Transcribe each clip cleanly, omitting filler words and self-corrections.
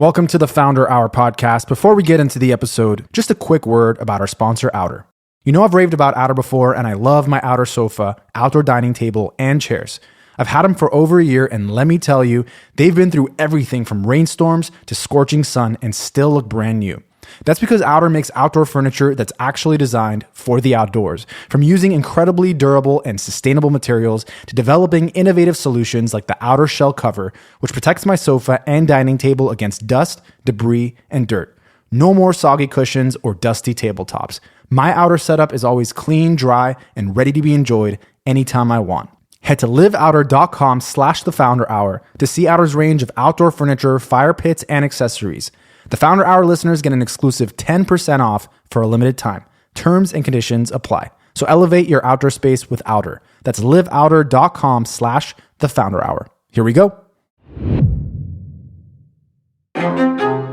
Welcome to the Founder Hour podcast. Before we get into the episode, just a quick word about our sponsor, Outer. You know I've raved about Outer before, and I love my Outer sofa, outdoor dining table, and chairs. I've had them for over a year, and let me tell you, they've been through everything from rainstorms to scorching sun and still look brand new. That's because Outer makes outdoor furniture that's actually designed for the outdoors. From using incredibly durable and sustainable materials to developing innovative solutions like the Outer shell cover, which protects my sofa and dining table against dust, debris, and dirt. No more soggy cushions or dusty tabletops. My Outer setup is always clean, dry, and ready to be enjoyed anytime I want. Head to liveouter.com/thefounderhour to see Outer's range of outdoor furniture, fire pits, and accessories. The Founder Hour listeners get an exclusive 10% off for a limited time. Terms and conditions apply. So elevate your outdoor space with Outer. That's liveouter.com/thefounderhour. Here we go.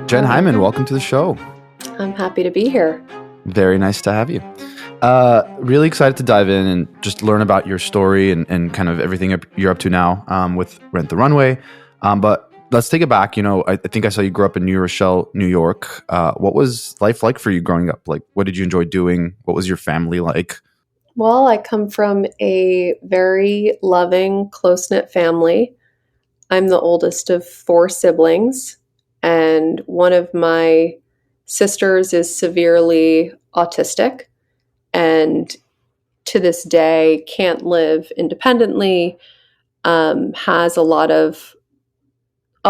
Jen Hyman, welcome to the show. I'm happy to be here. Very nice to have you. Really excited to dive in and just learn about your story and kind of everything you're up to now with Rent the Runway. But let's take it back. You know, I think I saw you grow up in New Rochelle, New York. What was life like for you growing up? Like, what did you enjoy doing? What was your family like? Well, I come from a very loving, close-knit family. I'm the oldest of 4 siblings, and one of my sisters is severely autistic and to this day can't live independently, has a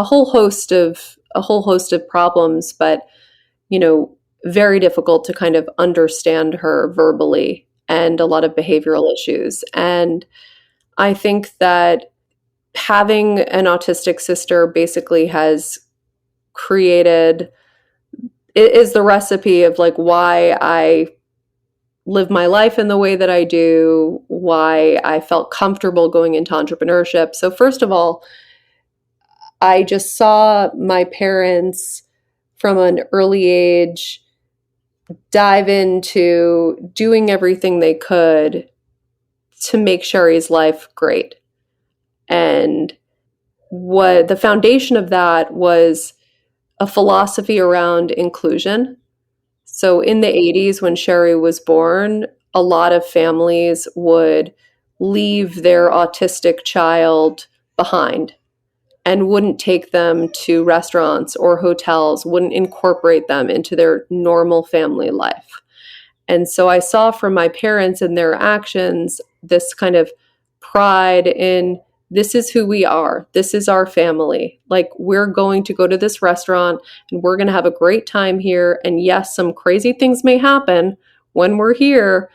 whole host of problems, but, you know, very difficult to kind of understand her verbally and a lot of behavioral issues. And I think that having an autistic sister basically has created, it is the recipe of like why I live my life in the way that I do, why I felt comfortable going into entrepreneurship. So first of all, I just saw my parents from an early age dive into doing everything they could to make Sherry's life great. And what the foundation of that was a philosophy around inclusion. So in the 80s, when Sherry was born, a lot of families would leave their autistic child behind and wouldn't take them to restaurants or hotels, wouldn't incorporate them into their normal family life. And so I saw from my parents and their actions this kind of pride in, this is who we are. This is our family. Like, we're going to go to this restaurant and we're going to have a great time here. And yes, some crazy things may happen when we're here,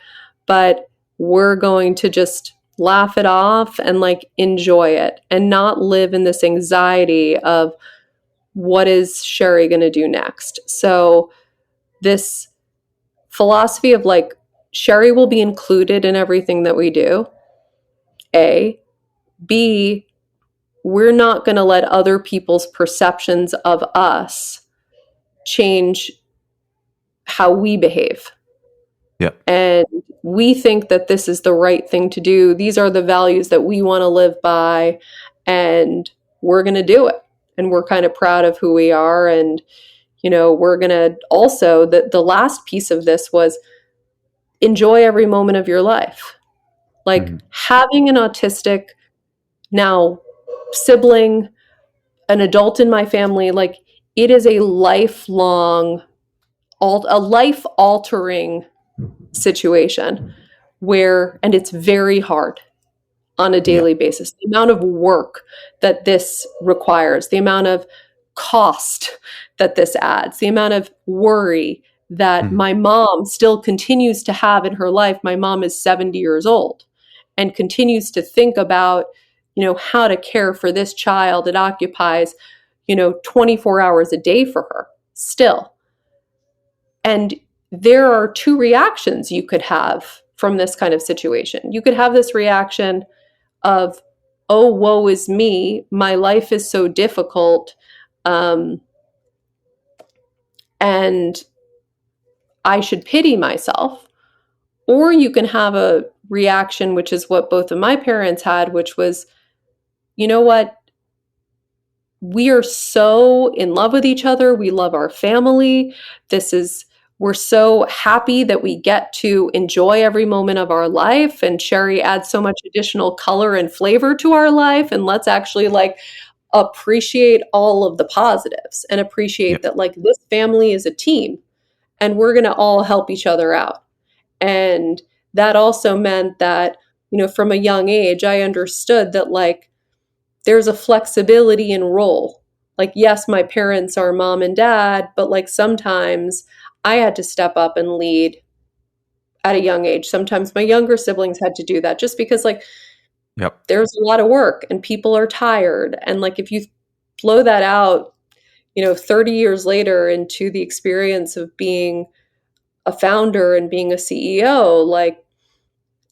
but we're going to just laugh it off and like enjoy it and not live in this anxiety of what is Sherry going to do next. So this philosophy of like, Sherry will be included in everything that we do. A. B, we're not going to let other people's perceptions of us change how we behave. Yep. And we think that this is the right thing to do. These are the values that we want to live by, and we're going to do it. And we're kind of proud of who we are. And, you know, we're going to also, the last piece of this was enjoy every moment of your life. Like having an autistic now sibling, an adult in my family, like it is a lifelong, a life-altering situation where, and it's very hard on a daily basis. The amount of work that this requires, the amount of cost that this adds, the amount of worry that my mom still continues to have in her life. My mom is 70 years old and continues to think about, you know, how to care for this child. It occupies, 24 hours a day for her still. And there are 2 reactions you could have from this kind of situation. You could have this reaction of, oh, woe is me. My life is so difficult. And I should pity myself. Or you can have a reaction, which is what both of my parents had, which was, you know what? we are so in love with each other. We love our family. We're so happy that we get to enjoy every moment of our life. And Sherry adds so much additional color and flavor to our life. And let's actually like appreciate all of the positives and appreciate that like this family is a team and we're going to all help each other out. And that also meant that, from a young age, I understood that like there's a flexibility in role. Like, yes, my parents are mom and dad, but like sometimes I had to step up and lead at a young age. Sometimes my younger siblings had to do that just because like there's a lot of work and people are tired. And like if you blow that out, 30 years later into the experience of being a founder and being a CEO, like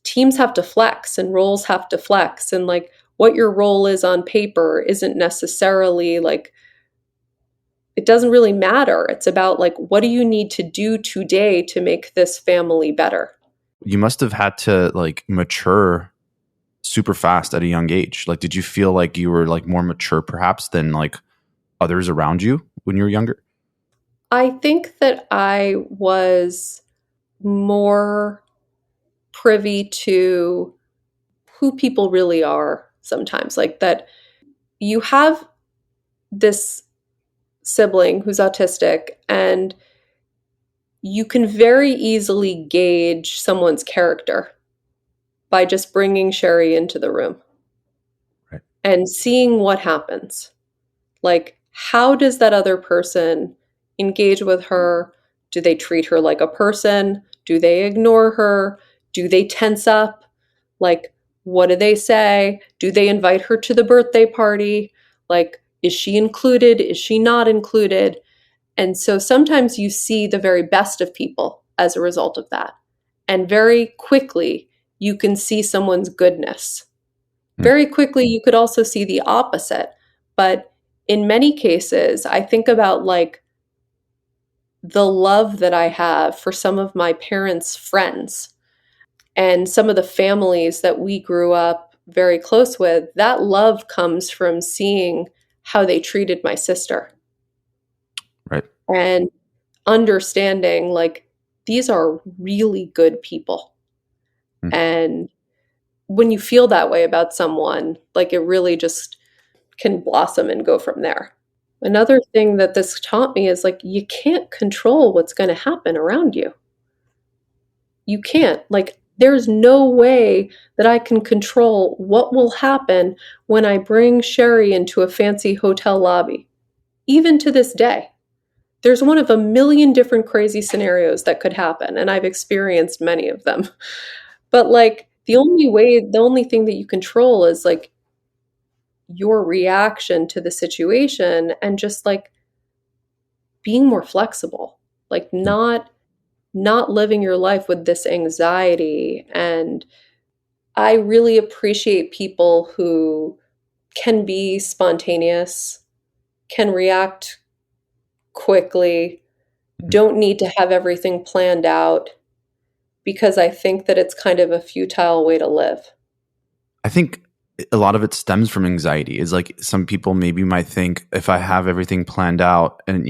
teams have to flex and roles have to flex. And like what your role is on paper isn't necessarily like, it doesn't really matter. It's about like, what do you need to do today to make this family better? You must have had to like mature super fast at a young age. Like, did you feel like you were like more mature perhaps than like others around you when you were younger? I think that I was more privy to who people really are sometimes. Like that you have this sibling who's autistic and you can very easily gauge someone's character by just bringing Sherry into the room and seeing what happens. Like, how does that other person engage with her? Do they treat her like a person? Do they ignore her? Do they tense up? Like, what do they say? Do they invite her to the birthday party? Like, is she included? Is she not included? And so sometimes you see the very best of people as a result of that. And very quickly, you can see someone's goodness. Very quickly, you could also see the opposite. But in many cases, I think about like the love that I have for some of my parents' friends and some of the families that we grew up very close with. That love comes from seeing how they treated my sister. Right. And understanding like these are really good people. And when you feel that way about someone, like it really just can blossom and go from there. Another thing that this taught me is like you can't control what's going to happen around you. You can't. Like there's no way that I can control what will happen when I bring Sherry into a fancy hotel lobby. Even to this day, there's one of a million different crazy scenarios that could happen, and I've experienced many of them. But like the only thing that you control is like your reaction to the situation and just like being more flexible, like not living your life with this anxiety. And I really appreciate people who can be spontaneous, can react quickly, don't need to have everything planned out, because I think that it's kind of a futile way to live. I think a lot of it stems from anxiety. Is like some people maybe might think if I have everything planned out and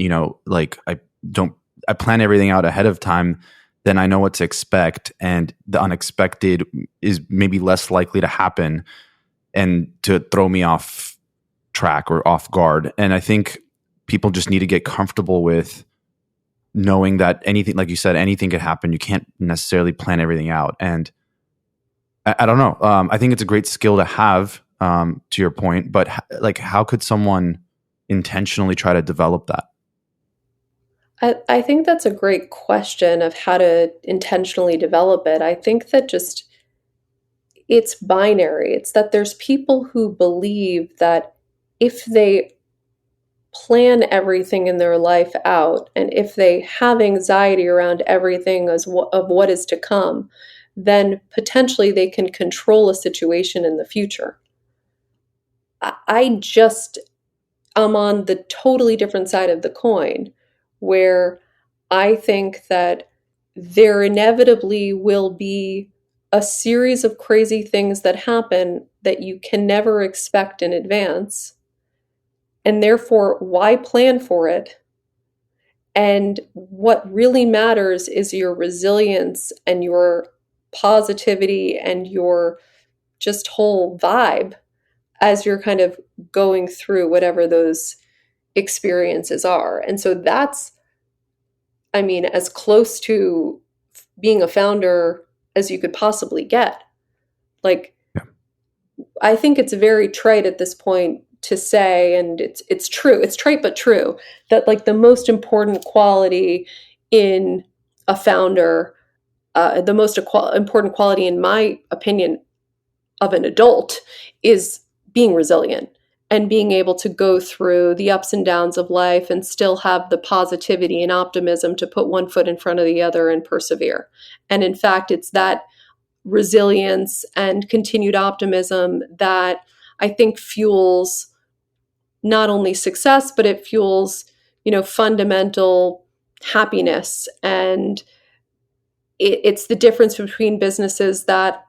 like I plan everything out ahead of time, then I know what to expect, and the unexpected is maybe less likely to happen and to throw me off track or off guard. And I think people just need to get comfortable with knowing that anything, like you said, anything could happen. You can't necessarily plan everything out. And I don't know. I think it's a great skill to have, to your point, but like, how could someone intentionally try to develop that? I think that's a great question of how to intentionally develop it. I think that just it's binary. It's that there's people who believe that if they plan everything in their life out, and if they have anxiety around everything of what is to come, then potentially they can control a situation in the future. I just am on the totally different side of the coin, where I think that there inevitably will be a series of crazy things that happen that you can never expect in advance. And therefore, why plan for it? And what really matters is your resilience and your positivity and your just whole vibe as you're kind of going through whatever those experiences are. And so that's, I mean, as close to being a founder as you could possibly get. Like, Yeah. I think it's very trite at this point to say, and it's true, it's trite but true, that like the most important quality in a founder, the most important quality in my opinion of an adult is being resilient and being able to go through the ups and downs of life and still have the positivity and optimism to put one foot in front of the other and persevere. And in fact, it's that resilience and continued optimism that I think fuels not only success, but it fuels, fundamental happiness. And it's the difference between businesses that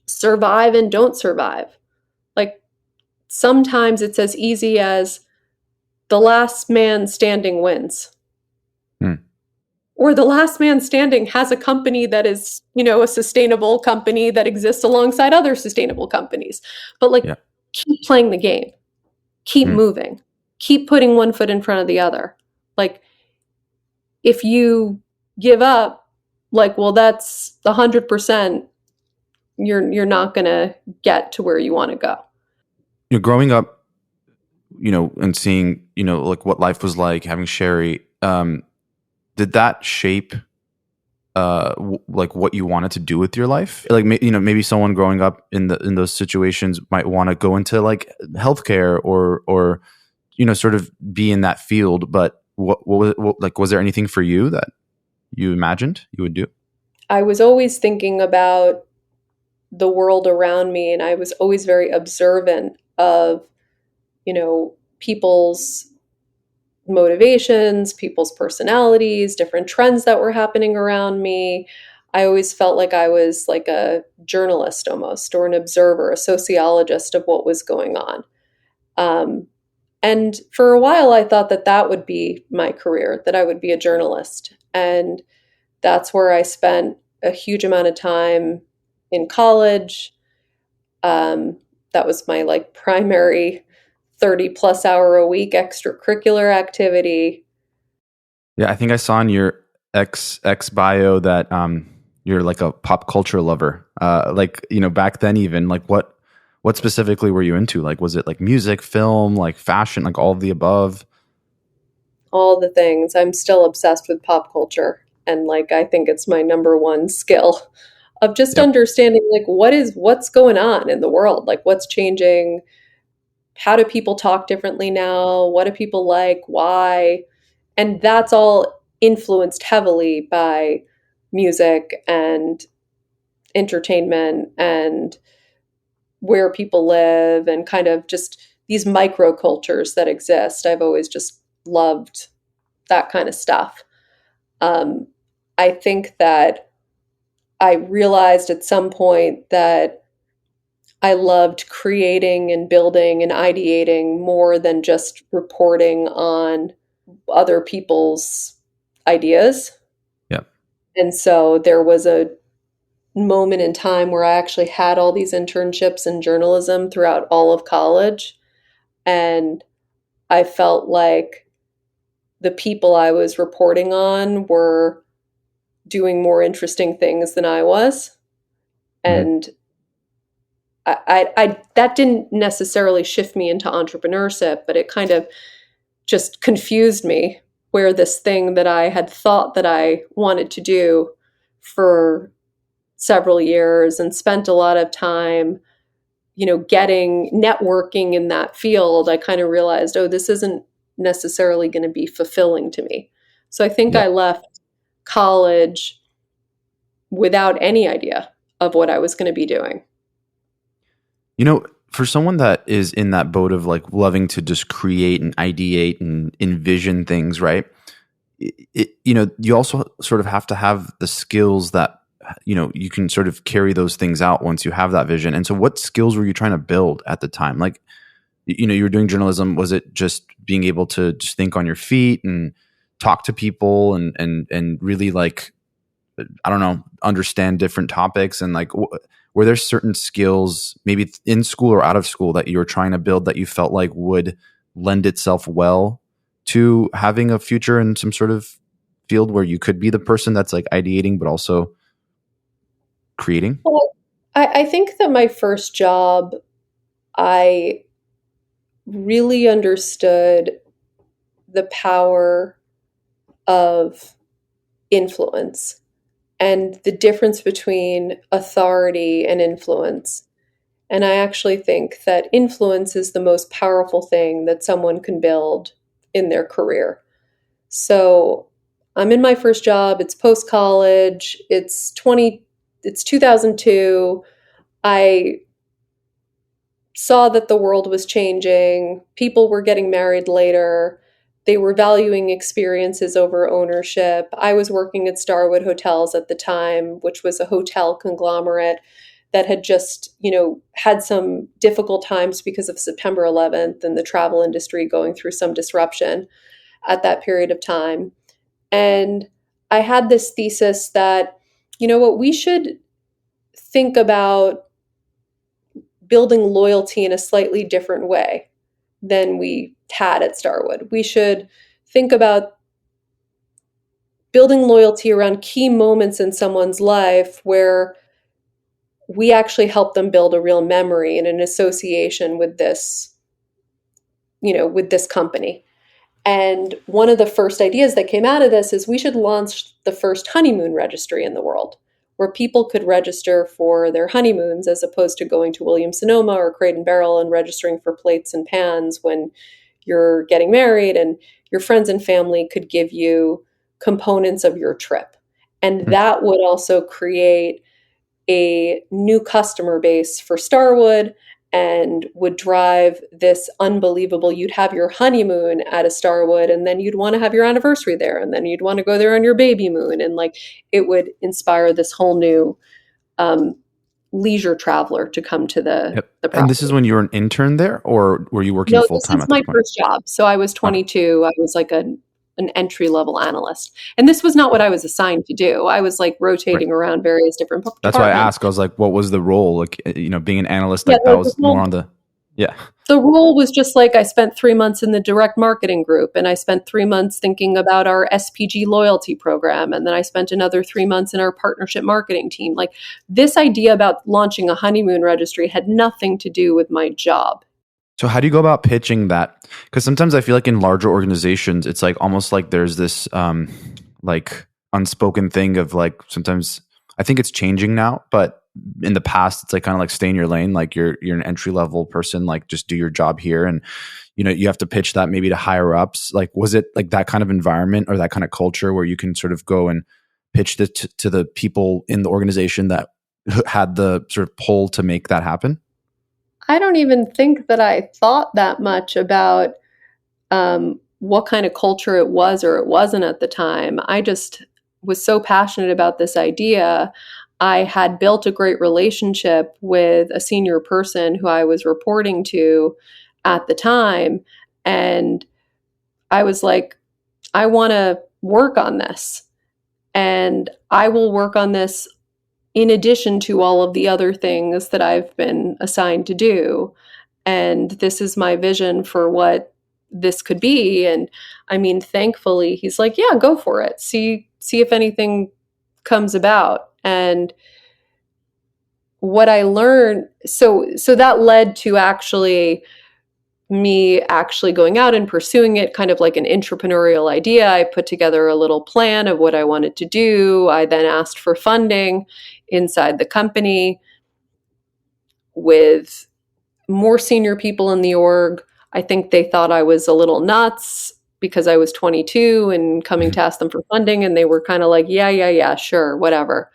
survive and don't survive. Like, sometimes it's as easy as the last man standing wins. Or the last man standing has a company that is, a sustainable company that exists alongside other sustainable companies. But keep playing the game, keep moving, keep putting one foot in front of the other. Like, if you give up, that's 100%, you're not going to get to where you want to go. Growing up, and seeing, like what life was like, having Sherry, did that shape like what you wanted to do with your life? Like, maybe someone growing up in those situations might want to go into like healthcare or sort of be in that field. But what was there anything for you that you imagined you would do? I was always thinking about the world around me, and I was always very observant of, people's motivations, people's personalities, different trends that were happening around me. I always felt like I was like a journalist almost, or an observer, a sociologist of what was going on. And for a while, I thought that would be my career, that I would be a journalist. And that's where I spent a huge amount of time in college. That was my primary 30 plus hour a week extracurricular activity. Yeah, I think I saw in your X bio that you're like a pop culture lover. Back then even, like what specifically were you into? Like, was it like music, film, like fashion, like all of the above? All the things. I'm still obsessed with pop culture. And I think it's my number one skill of just understanding what's going on in the world, like what's changing. How do people talk differently now? What do people like? Why? And that's all influenced heavily by music and entertainment and where people live and kind of just these microcultures that exist. I've always just loved that kind of stuff. I think that I realized at some point that I loved creating and building and ideating more than just reporting on other people's ideas. Yeah. And so there was a moment in time where I actually had all these internships in journalism throughout all of college. And I felt like the people I was reporting on were doing more interesting things than I was. And I that didn't necessarily shift me into entrepreneurship, but it kind of just confused me where this thing that I had thought that I wanted to do for several years and spent a lot of time, networking in that field, I kind of realized, this isn't necessarily going to be fulfilling to me. So I think I left college without any idea of what I was going to be doing. For someone that is in that boat of like loving to just create and ideate and envision things, right? You also sort of have to have the skills that, you can sort of carry those things out once you have that vision. And so what skills were you trying to build at the time? Like, you were doing journalism. Was it just being able to just think on your feet and talk to people and really like, I don't know, understand different topics? And like, were there certain skills maybe in school or out of school that you were trying to build that you felt like would lend itself well to having a future in some sort of field where you could be the person that's like ideating, but also creating? Well, I think that my first job, I really understood the power of influence and the difference between authority and influence. And I actually think that influence is the most powerful thing that someone can build in their career. So I'm in my first job. It's post-college. It's 2002. I saw that the world was changing. People were getting married later. They were valuing experiences over ownership. I was working at Starwood Hotels at the time, which was a hotel conglomerate that had just, had some difficult times because of September 11th and the travel industry going through some disruption at that period of time. And I had this thesis that, we should think about building loyalty in a slightly different way than we had at Starwood. We should think about building loyalty around key moments in someone's life where we actually help them build a real memory and an association with this, with this company. And one of the first ideas that came out of this is we should launch the first honeymoon registry in the world, where people could register for their honeymoons as opposed to going to Williams-Sonoma or Crate and Barrel and registering for plates and pans when you're getting married, and your friends and family could give you components of your trip. And that would also create a new customer base for Starwood and would drive this unbelievable, you'd have your honeymoon at a Starwood and then you'd want to have your anniversary there and then you'd want to go there on your baby moon. And like, it would inspire this whole new leisure traveler to come to the property. And this is when you were an intern there, or were you working full time at this point? No, this is my first job. So I was 22. I was like an entry-level analyst. And this was not what I was assigned to do. I was like rotating around various different departments. That's why I asked. I was like, what was the role? Like, being an analyst, like that was more on the, The role was just like I spent 3 months in the direct marketing group and I spent 3 months thinking about our SPG loyalty program. And then I spent another 3 months in our partnership marketing team. Like, this idea about launching a honeymoon registry had nothing to do with my job. So how do you go about pitching that? Because sometimes I feel like in larger organizations, it's like almost like there's this like unspoken thing of like, sometimes I think it's changing now, but in the past, it's like kind of like stay in your lane. Like you're an entry level person, like just do your job here. And, you have to pitch that maybe to higher ups. Like, was it like that kind of environment or that kind of culture where you can sort of go and pitch to the people in the organization that had the sort of pull to make that happen? I don't even think that I thought that much about what kind of culture it was or it wasn't at the time. I just was so passionate about this idea. I had built a great relationship with a senior person who I was reporting to at the time. And I was like, I want to work on this. And I will work on this in addition to all of the other things that I've been assigned to do. And this is my vision for what this could be. And I mean, thankfully, he's like, yeah, go for it. See if anything comes about. And what I learned, so that led to me actually going out and pursuing it, kind of like an entrepreneurial idea. I put together a little plan of what I wanted to do. I then asked for funding inside the company with more senior people in the org. I think they thought I was a little nuts because I was 22 and coming to ask them for funding. And they were kind of like, yeah, sure, whatever.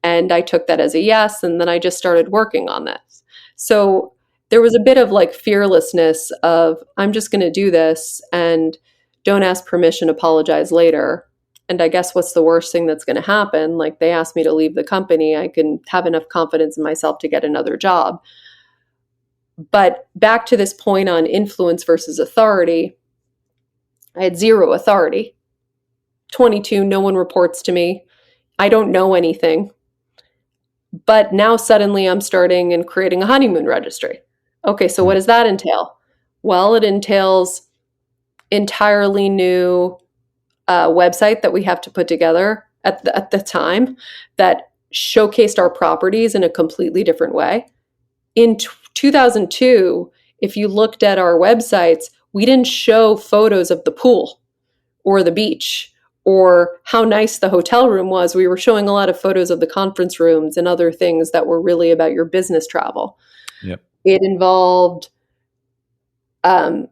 And I took that as a yes. And then I just started working on this. So there was a bit of like fearlessness of, I'm just going to do this and don't ask permission, apologize later. And I guess what's the worst thing that's going to happen? Like, they asked me to leave the company. I can have enough confidence in myself to get another job. But back to this point on influence versus authority, I had zero authority. 22, no one reports to me. I don't know anything. But now suddenly I'm starting and creating a honeymoon registry. Okay, so what does that entail? Well, it entails entirely new website that we have to put together at the time that showcased our properties in a completely different way. In 2002, if you looked at our websites, we didn't show photos of the pool or the beach or how nice the hotel room was. We were showing a lot of photos of the conference rooms and other things that were really about your business travel. Yep. It involved an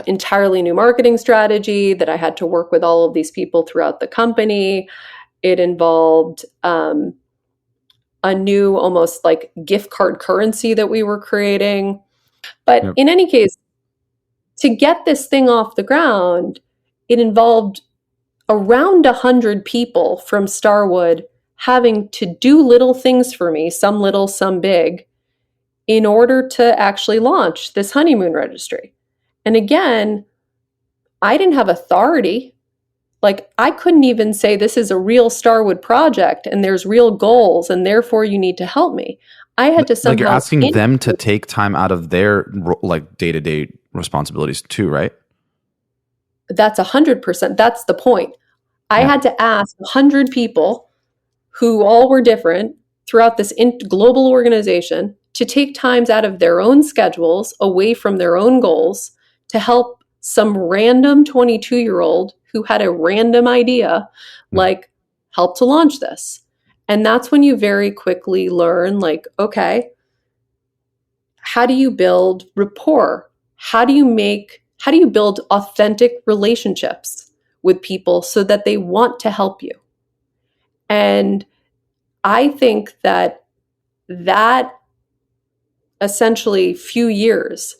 entirely new marketing strategy that I had to work with all of these people throughout the company. It involved a new almost like gift card currency that we were creating. But in any case, to get this thing off the ground, it involved around 100 people from Starwood having to do little things for me, some little, some big, in order to actually launch this honeymoon registry. And again, I didn't have authority. Like, I couldn't even say this is a real Starwood project and there's real goals and therefore you need to help me. I had to somehow... Like, you're asking them to take time out of their like day-to-day responsibilities too, right? That's 100%. That's the point. I had to ask 100 people who all were different throughout this global organization to take times out of their own schedules, away from their own goals, to help some random 22-year-old who had a random idea, like, help to launch this. And that's when you very quickly learn, like, okay, how do you build rapport? How do you build authentic relationships with people so that they want to help you? And I think that essentially few years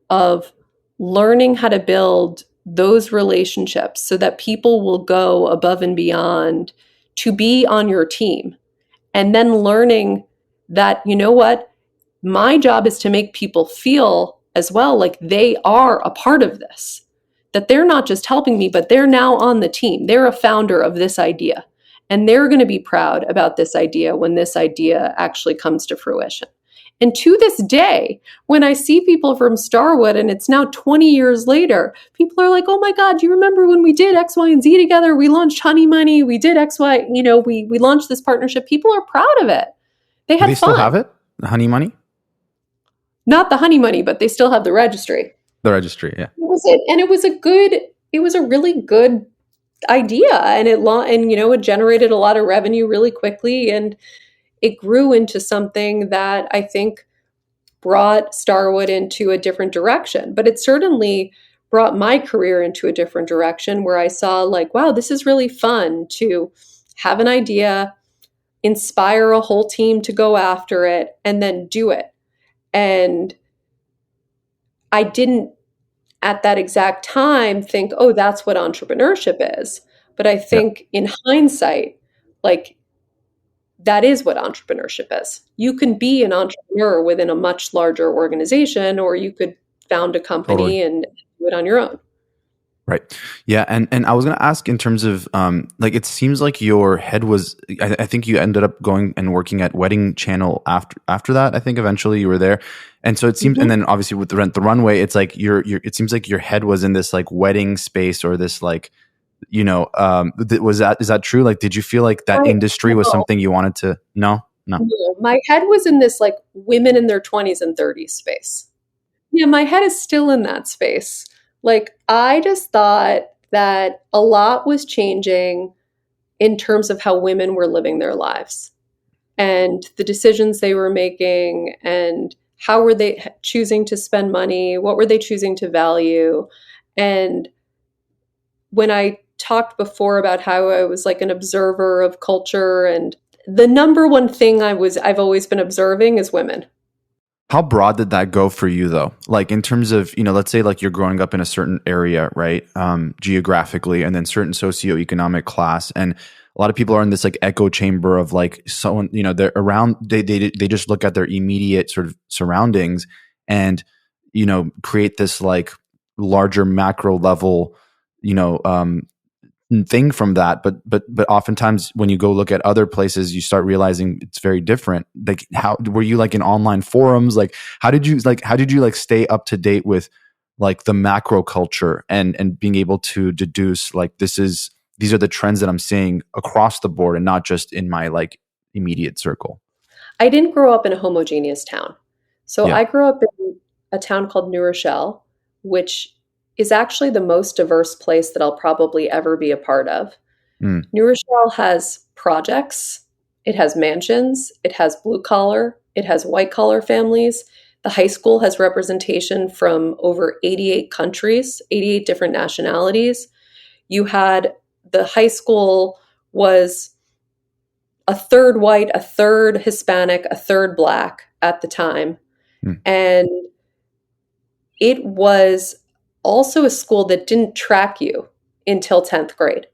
of learning how to build those relationships so that people will go above and beyond to be on your team. And then learning that, you know what, my job is to make people feel as well like they are a part of this, that they're not just helping me, but they're now on the team. They're a founder of this idea, and they're going to be proud about this idea when this idea actually comes to fruition. And to this day, when I see people from Starwood, and it's now 20 years later, people are like, oh my God, do you remember when we did X, Y, and Z together? We launched Honey Money. We did X, Y, we launched this partnership. People are proud of it. They had fun. Do they still have it? The Honey Money? Not the Honey Money, but they still have the registry. The registry, yeah. It was a really good idea, and it generated a lot of revenue really quickly, and it grew into something that I think brought Starwood into a different direction. But it certainly brought my career into a different direction where I saw, like, wow, this is really fun to have an idea, inspire a whole team to go after it, and then do it. And I didn't at that exact time think, oh, that's what entrepreneurship is. But I think in hindsight, like, that is what entrepreneurship is. You can be an entrepreneur within a much larger organization, or you could found a company and do it on your own. Right. Yeah. And I was going to ask in terms of, like, it seems like your head was, I think you ended up going and working at Wedding Channel after that. I think eventually you were there. And so it seems, and then obviously with the Runway, it's like it seems like your head was in this like wedding space or this like, is that true? Like, did you feel like that industry was something you wanted to? No. My head was in this like women in their 20s and 30s space. Yeah, my head is still in that space. Like, I just thought that a lot was changing in terms of how women were living their lives and the decisions they were making and how were they choosing to spend money, what were they choosing to value. And when I talked before about how I was like an observer of culture, and the number one thing I've always been observing is women. How broad did that go for you though? Like in terms of, let's say like you're growing up in a certain area, right? Geographically, and then certain socioeconomic class. And a lot of people are in this like echo chamber of like someone, they're around, they just look at their immediate sort of surroundings and, create this like larger macro level, thing from that. But oftentimes when you go look at other places, you start realizing it's very different. Like, how were you like in online forums? Like, how did you stay up to date with like the macro culture and being able to deduce like these are the trends that I'm seeing across the board and not just in my like immediate circle? I didn't grow up in a homogeneous town. So Yeah. I grew up in a town called New Rochelle, which is actually the most diverse place that I'll probably ever be a part of. Mm. New Rochelle has projects, it has mansions, it has blue collar, it has white collar families. The high school has representation from over 88 countries, 88 different nationalities. The high school was a third white, a third Hispanic, a third Black at the time. Mm. And it was also a school that didn't track you until 10th grade.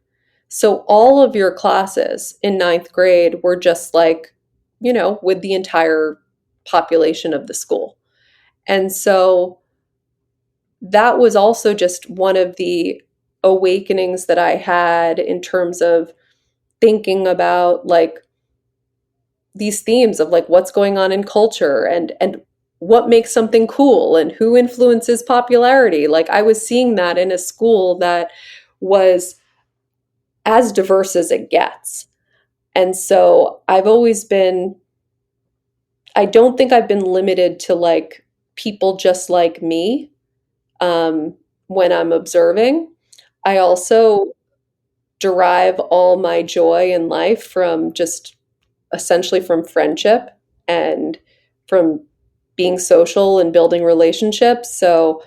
So all of your classes in ninth grade were just like, with the entire population of the school. And so that was also just one of the awakenings that I had in terms of thinking about like these themes of like what's going on in culture and what makes something cool and who influences popularity. Like I was seeing that in a school that was as diverse as it gets. And so I don't think I've been limited to like people just like me when I'm observing. I also derive all my joy in life from just essentially from friendship and from being social and building relationships. So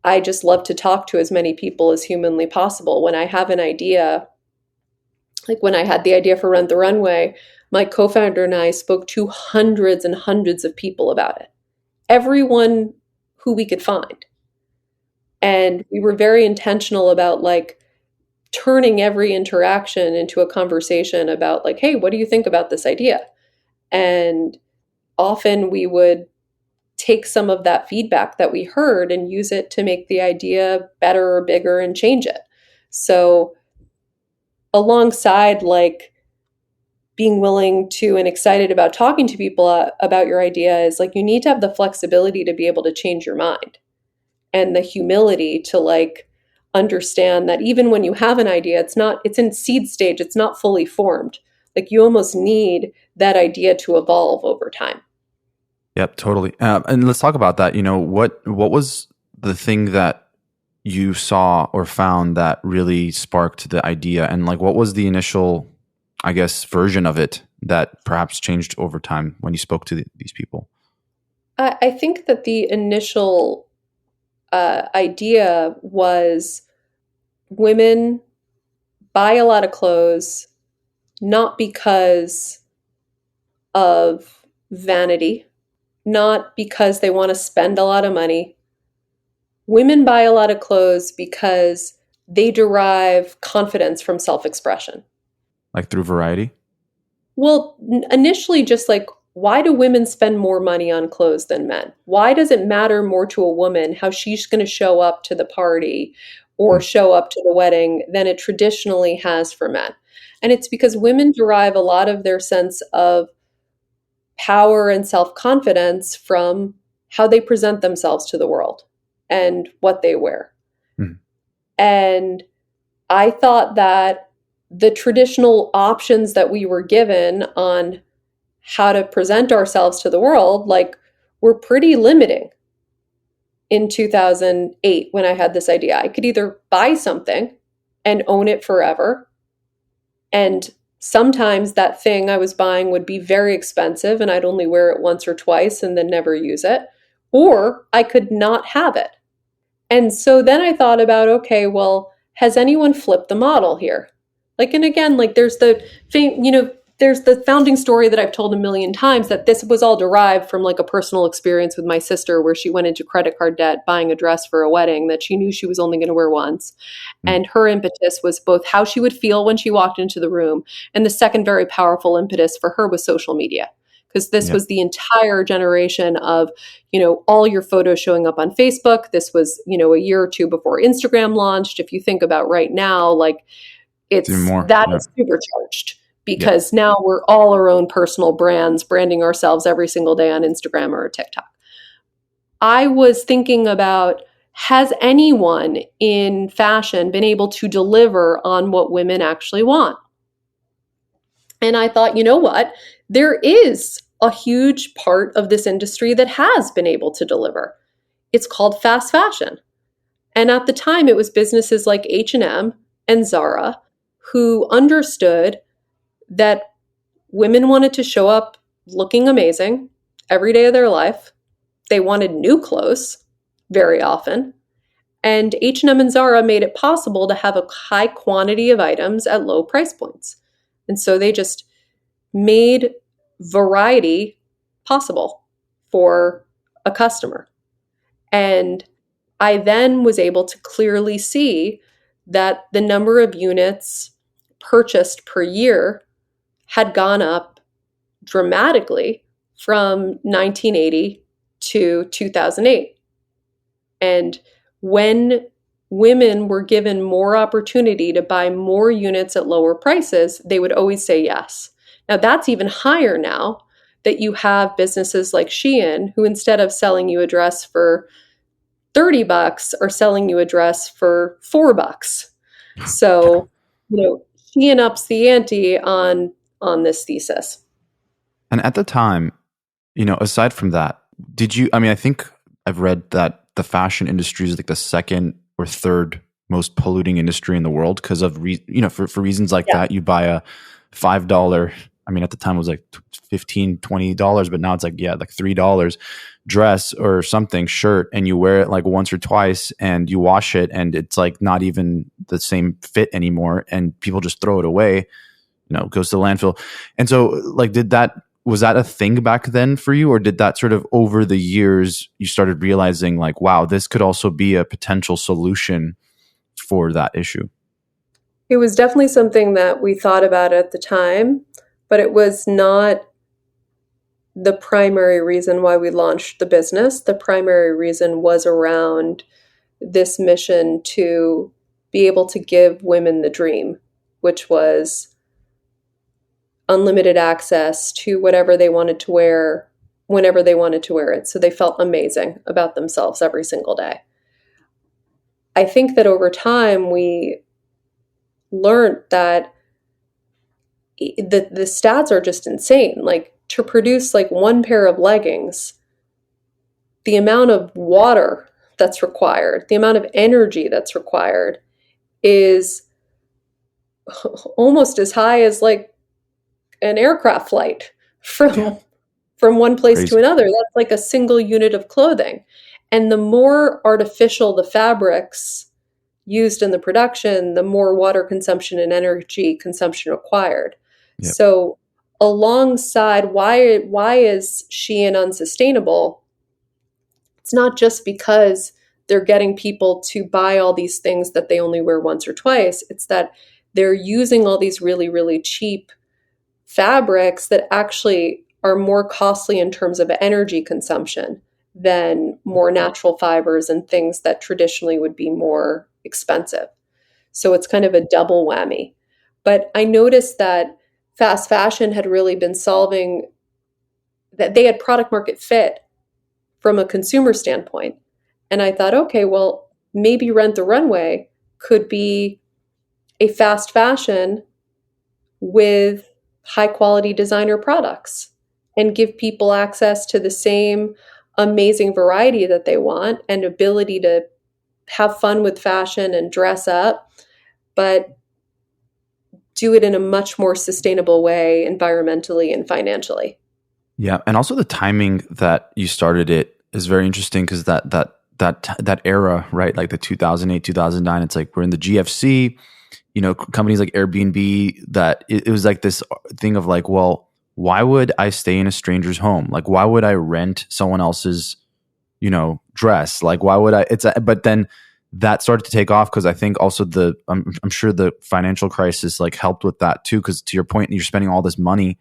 I just love to talk to as many people as humanly possible. When I have an idea, like when I had the idea for Run the Runway, my co-founder and I spoke to hundreds and hundreds of people about it. Everyone who we could find. And we were very intentional about like turning every interaction into a conversation about like, hey, what do you think about this idea? And often we would take some of that feedback that we heard and use it to make the idea better or bigger and change it. So alongside like being willing to and excited about talking to people about your idea is like you need to have the flexibility to be able to change your mind and the humility to like understand that even when you have an idea, it's in seed stage, it's not fully formed. Like you almost need that idea to evolve over time. Yep, totally. And let's talk about that. What was the thing that you saw or found that really sparked the idea, and like what was the initial, I guess, version of it that perhaps changed over time when you spoke to these people? I think that the initial idea was women buy a lot of clothes not because of vanity, not because they want to spend a lot of money. Women buy a lot of clothes because they derive confidence from self-expression. Like through variety? Well, initially just like, why do women spend more money on clothes than men? Why does it matter more to a woman how she's going to show up to the party or show up to the wedding than it traditionally has for men? And it's because women derive a lot of their sense of power and self-confidence from how they present themselves to the world and what they wear. Mm. And I thought that the traditional options that we were given on how to present ourselves to the world, like, were pretty limiting in 2008 when I had this idea. I could either buy something and own it forever, and sometimes that thing I was buying would be very expensive and I'd only wear it once or twice and then never use it, or I could not have it. And so then I thought about, okay, well, has anyone flipped the model here? Like, and again, like there's there's the founding story that I've told a million times that this was all derived from like a personal experience with my sister where she went into credit card debt buying a dress for a wedding that she knew she was only going to wear once. And her impetus was both how she would feel when she walked into the room. And the second very powerful impetus for her was social media. because this was the entire generation of, all your photos showing up on Facebook. This was, a year or two before Instagram launched. If you think about right now, like it's that is supercharged because now we're all our own personal brands, branding ourselves every single day on Instagram or TikTok. I was thinking about, has anyone in fashion been able to deliver on what women actually want? And I thought, you know what? There is a huge part of this industry that has been able to deliver. It's called fast fashion. And at the time, it was businesses like H&M and Zara who understood that women wanted to show up looking amazing every day of their life. They wanted new clothes very often. And H&M and Zara made it possible to have a high quantity of items at low price points. And so they just made variety possible for a customer. And I then was able to clearly see that the number of units purchased per year had gone up dramatically from 1980 to 2008. And when women were given more opportunity to buy more units at lower prices, they would always say yes. Now that's even higher now that you have businesses like Shein, who instead of selling you a dress for $30 are selling you a dress for $4. So, Shein ups the ante on this thesis. And at the time, aside from that, I think I've read that the fashion industry is like the second or third most polluting industry in the world because of, for reasons like that. You buy a $5, at the time it was like $15, $20, but now it's like $3 dress or something, shirt, and you wear it like once or twice and you wash it and it's like not even the same fit anymore and people just throw it away, it goes to the landfill. And so like, was that a thing back then for you, or did that sort of over the years you started realizing like, wow, this could also be a potential solution for that issue? It was definitely something that we thought about at the time, but it was not the primary reason why we launched the business. The primary reason was around this mission to be able to give women the dream, which was unlimited access to whatever they wanted to wear, whenever they wanted to wear it. So they felt amazing about themselves every single day. I think that over time, we learned that the stats are just insane. Like to produce like one pair of leggings, the amount of water that's required, the amount of energy that's required is almost as high as like an aircraft flight from one place to another. That's like a single unit of clothing. And the more artificial the fabrics used in the production, the more water consumption and energy consumption required. Yep. So alongside why is Shein unsustainable? It's not just because they're getting people to buy all these things that they only wear once or twice. It's that they're using all these really, really cheap fabrics that actually are more costly in terms of energy consumption than more natural fibers and things that traditionally would be more expensive. So it's kind of a double whammy. But I noticed that fast fashion had really been solving that. They had product market fit from a consumer standpoint. And I thought, okay, well, maybe Rent the Runway could be a fast fashion with high quality designer products and give people access to the same amazing variety that they want and ability to have fun with fashion and dress up, but do it in a much more sustainable way, environmentally and financially. Yeah. And also the timing that you started it is very interesting because that era, right? Like the 2008, 2009, it's like we're in the GFC, companies like Airbnb, that it was like this thing of like, well, why would I stay in a stranger's home? Like, why would I rent someone else's, dress? Like, why would I? But then that started to take off because I think also I'm sure the financial crisis like helped with that too. Because to your point, you're spending all this money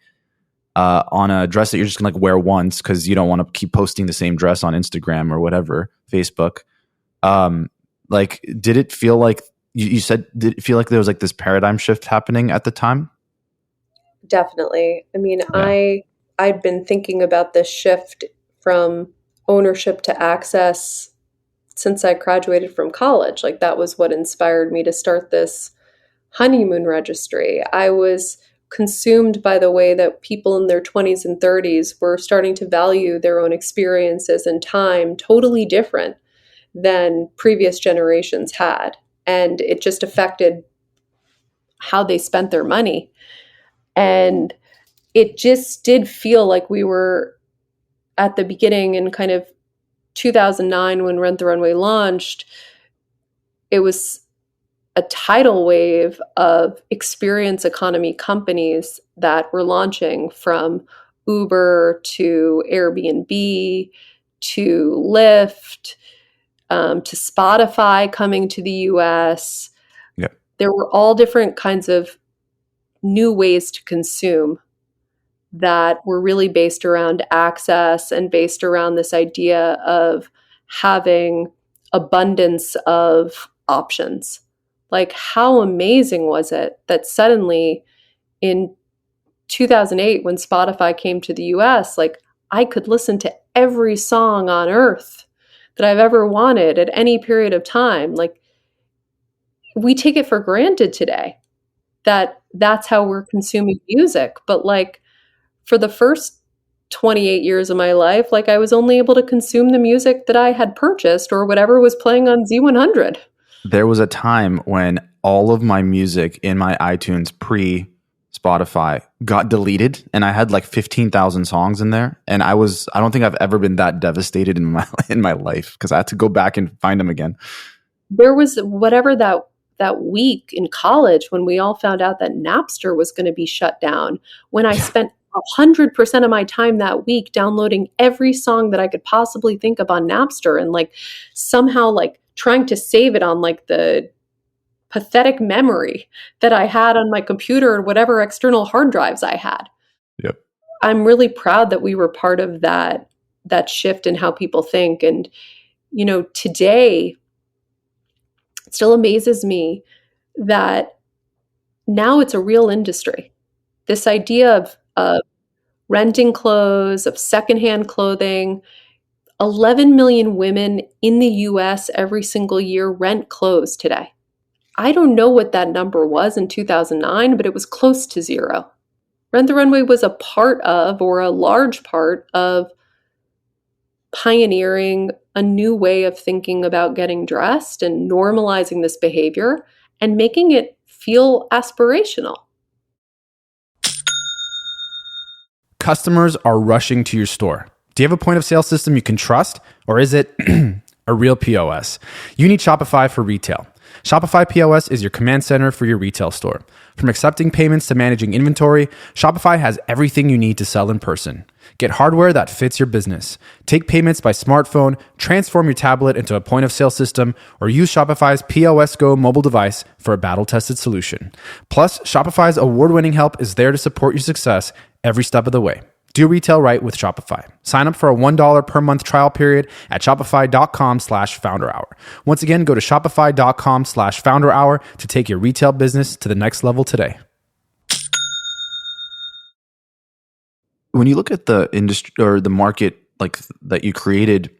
on a dress that you're just gonna like wear once because you don't want to keep posting the same dress on Instagram or whatever, Facebook. Like, did it feel like you said? Did it feel like there was like this paradigm shift happening at the time? Definitely. I mean, Yeah. I'd been thinking about this shift from ownership to access since I graduated from college. Like that was what inspired me to start this honeymoon registry. I was consumed by the way that people in their 20s and 30s were starting to value their own experiences and time totally different than previous generations had. And it just affected how they spent their money. And it just did feel like we were at the beginning in kind of 2009 when Rent the Runway launched. It was a tidal wave of experience economy companies that were launching, from Uber to Airbnb to Lyft to Spotify coming to the US. Yeah. There were all different kinds of new ways to consume that were really based around access and based around this idea of having abundance of options. Like, how amazing was it that suddenly in 2008, when Spotify came to the US, like I could listen to every song on earth that I've ever wanted at any period of time. Like, we take it for granted today that that's how we're consuming music. But like, for the first 28 years of my life, like I was only able to consume the music that I had purchased or whatever was playing on Z100. There was a time when all of my music in my iTunes pre Spotify got deleted, and I had like 15,000 songs in there. And I don't think I've ever been that devastated in my life because I had to go back and find them again. There was whatever that week in college when we all found out that Napster was going to be shut down, when I spent 100% of my time that week downloading every song that I could possibly think of on Napster, and like somehow like trying to save it on like the pathetic memory that I had on my computer or whatever external hard drives I had. Yep. I'm really proud that we were part of that shift in how people think. And, you know, today it still amazes me that now it's a real industry. This idea of renting clothes, of secondhand clothing. 11 million women in the US every single year rent clothes today. I don't know what that number was in 2009, but it was close to zero. Rent the Runway was a part of, or a large part of, pioneering a new way of thinking about getting dressed and normalizing this behavior and making it feel aspirational. Customers are rushing to your store. Do you have a point of sale system you can trust, or is it a real POS? You need Shopify for retail. Shopify POS is your command center for your retail store. From accepting payments to managing inventory, Shopify has everything you need to sell in person. Get hardware that fits your business. Take payments by smartphone, transform your tablet into a point of sale system, or use Shopify's POS Go mobile device for a battle-tested solution. Plus, Shopify's award-winning help is there to support your success every step of the way. Do retail right with Shopify. Sign up for a $1 per month trial period at shopify.com/founderhour. Once again, go to shopify.com/founderhour to take your retail business to the next level today. When you look at the industry or the market like that you created,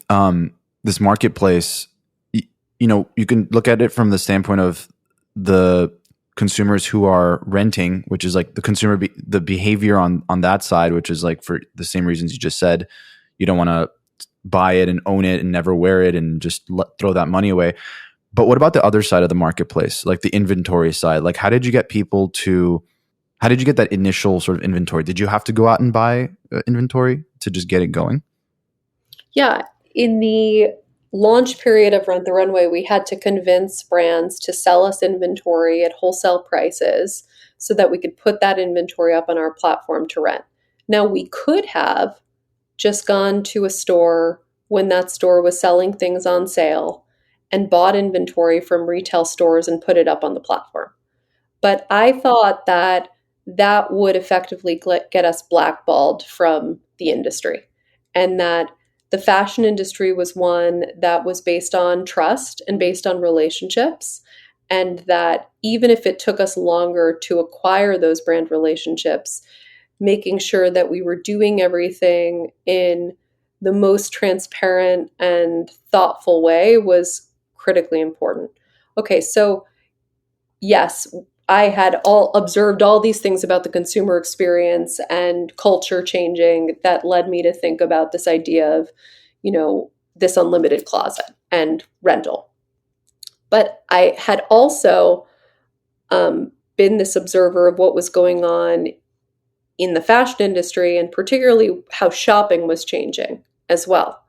this marketplace, you know, you can look at it from the standpoint of the consumers who are renting, which is like the consumer, the behavior on that side, which is like for the same reasons you just said, you don't want to buy it and own it and never wear it and just throw that money away. But what about the other side of the marketplace, like the inventory side? Like, how did you get that initial sort of inventory? Did you have to go out and buy inventory to just get it going? Yeah, in the launch period of Rent the Runway, we had to convince brands to sell us inventory at wholesale prices so that we could put that inventory up on our platform to rent. Now, we could have just gone to a store when that store was selling things on sale and bought inventory from retail stores and put it up on the platform. But I thought that that would effectively get us blackballed from the industry. And that the fashion industry was one that was based on trust and based on relationships. And that even if it took us longer to acquire those brand relationships, making sure that we were doing everything in the most transparent and thoughtful way was critically important. Okay, so yes, I had observed all these things about the consumer experience and culture changing that led me to think about this idea of, this unlimited closet and rental. But I had also been this observer of what was going on in the fashion industry, and particularly how shopping was changing as well.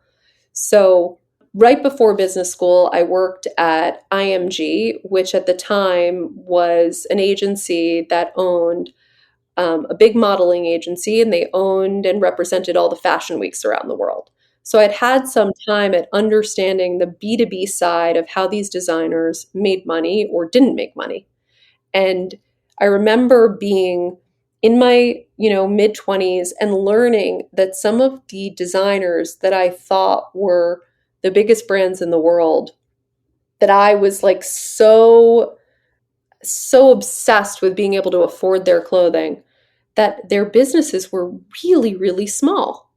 So right before business school, I worked at IMG, which at the time was an agency that owned a big modeling agency, and they owned and represented all the fashion weeks around the world. So I'd had some time at understanding the B2B side of how these designers made money or didn't make money. And I remember being in my, mid-20s and learning that some of the designers that I thought were the biggest brands in the world, that I was like so obsessed with being able to afford their clothing, that their businesses were really, really small.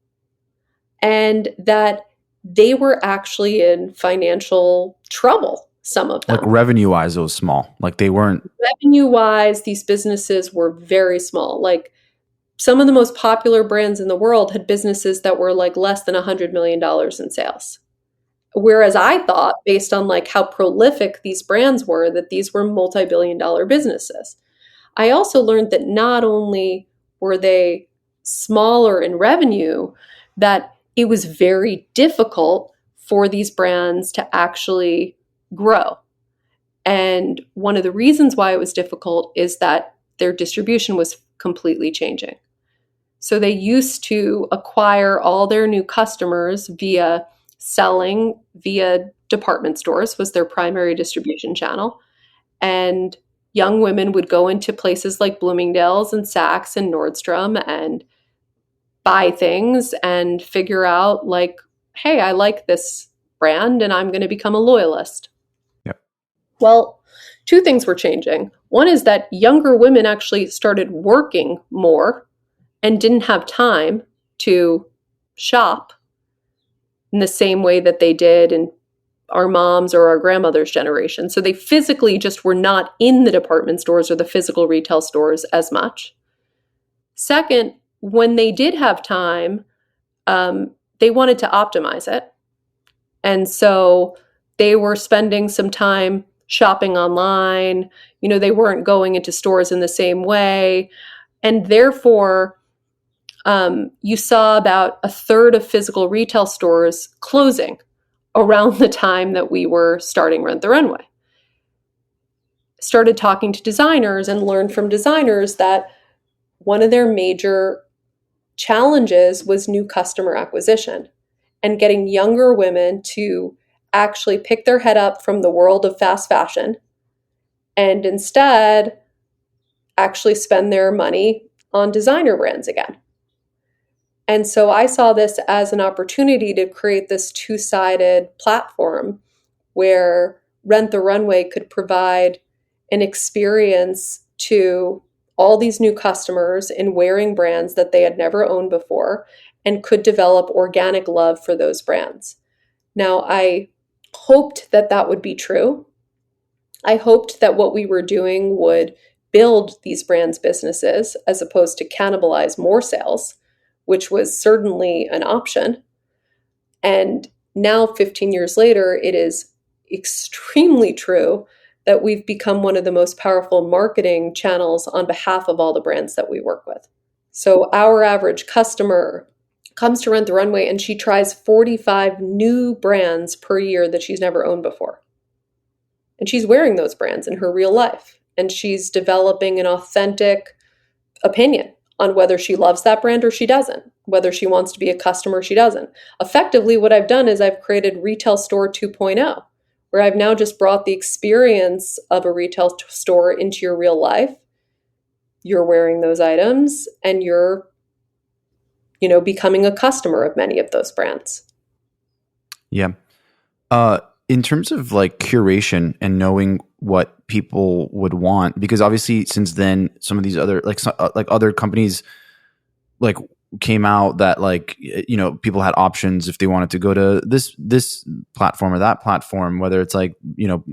And that they were actually in financial trouble, some of them. Like revenue-wise, it was small. Like they weren't... Revenue-wise, these businesses were very small. Like some of the most popular brands in the world had businesses that were like less than $100 million in sales. Whereas I thought, based on like how prolific these brands were, that these were multi-billion-dollar businesses. I also learned that not only were they smaller in revenue, that it was very difficult for these brands to actually grow. And one of the reasons why it was difficult is that their distribution was completely changing. So they used to acquire all their new customers via selling via department stores was their primary distribution channel. And young women would go into places like Bloomingdale's and Saks and Nordstrom and buy things and figure out like, hey, I like this brand and I'm going to become a loyalist. Yep. Well, two things were changing. One is that younger women actually started working more and didn't have time to shop in the same way that they did in our moms or our grandmother's generation. So they physically just were not in the department stores or the physical retail stores as much. Second, when they did have time, they wanted to optimize it. And so they were spending some time shopping online. They weren't going into stores in the same way. And therefore, you saw about a third of physical retail stores closing around the time that we were starting Rent the Runway. Started talking to designers and learned from designers that one of their major challenges was new customer acquisition and getting younger women to actually pick their head up from the world of fast fashion and instead actually spend their money on designer brands again. And so I saw this as an opportunity to create this two-sided platform where Rent the Runway could provide an experience to all these new customers in wearing brands that they had never owned before and could develop organic love for those brands. Now, I hoped that that would be true. I hoped that what we were doing would build these brands' businesses as opposed to cannibalize more sales, which was certainly an option. And now, 15 years later, it is extremely true that we've become one of the most powerful marketing channels on behalf of all the brands that we work with. So our average customer comes to Rent the Runway and she tries 45 new brands per year that she's never owned before. And she's wearing those brands in her real life. And she's developing an authentic opinion on whether she loves that brand or she doesn't, whether she wants to be a customer or she doesn't. Effectively, what I've done is I've created Retail Store 2.0, where I've now just brought the experience of a retail store into your real life, you're wearing those items and you're, becoming a customer of many of those brands. Yeah. In terms of like curation and knowing what people would want, because obviously since then some of these other like other companies like came out that like people had options if they wanted to go to this platform or that platform, whether it's like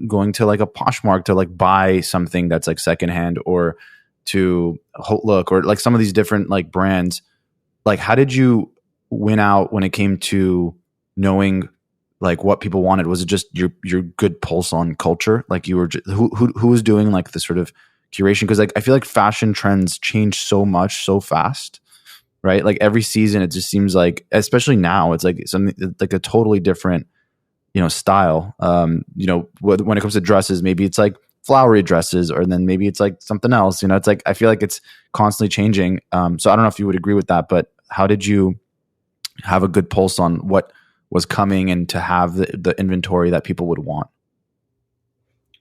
going to like a Poshmark to like buy something that's like secondhand, or to Look, or like some of these different like brands. Like, how did you win out when it came to knowing like what people wanted? Was it just your good pulse on culture? Like you were who was doing like the sort of curation? Because like I feel like fashion trends change so much so fast, right? Like every season, it just seems like, especially now, it's like something like a totally different style. When it comes to dresses, maybe it's like flowery dresses, or then maybe it's like something else. It's like I feel like it's constantly changing. So I don't know if you would agree with that, but how did you have a good pulse on what was coming and to have the inventory that people would want?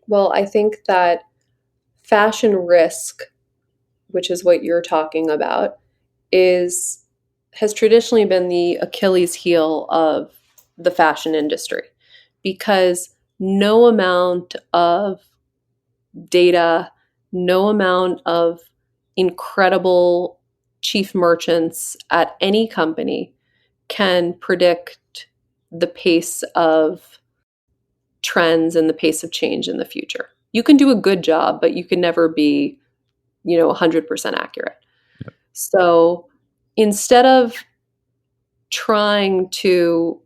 Well, I think that fashion risk, which is what you're talking about, has traditionally been the Achilles heel of the fashion industry, because no amount of data, no amount of incredible chief merchants at any company can predict the pace of trends and the pace of change in the future. You can do a good job, but you can never be, 100% accurate. Yep. So instead of trying to,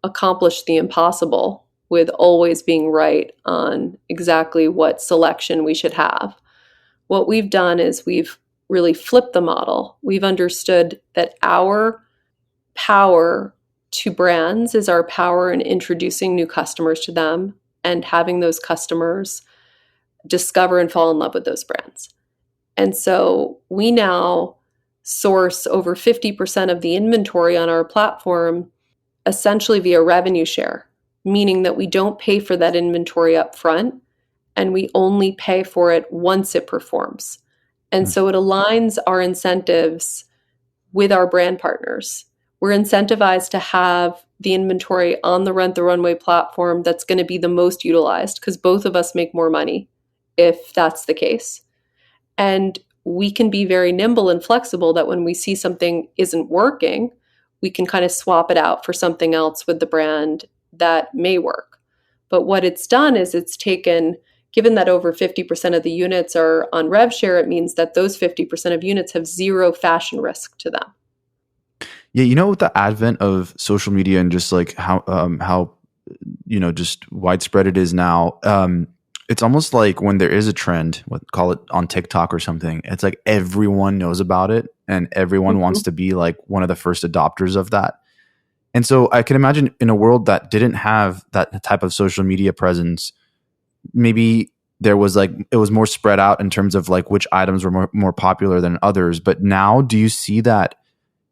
accomplish the impossible with always being right on exactly what selection we should have, what we've done is we've really flipped the model. We've understood that our power to brands is our power in introducing new customers to them and having those customers discover and fall in love with those brands. And so we now source over 50% of the inventory on our platform essentially via revenue share, meaning that we don't pay for that inventory up front and we only pay for it once it performs. And so it aligns our incentives with our brand partners. We're incentivized to have the inventory on the Rent the Runway platform that's going to be the most utilized, because both of us make more money if that's the case. And we can be very nimble and flexible that when we see something isn't working, we can kind of swap it out for something else with the brand that may work. But what it's done is it's taken, given that over 50% of the units are on rev share, it means that those 50% of units have zero fashion risk to them. Yeah, with the advent of social media and just like how just widespread it is now, it's almost like when there is a trend, call it on TikTok or something, it's like everyone knows about it and everyone wants to be like one of the first adopters of that. And so I can imagine in a world that didn't have that type of social media presence, maybe it was more spread out in terms of like which items were more popular than others. But now, do you see that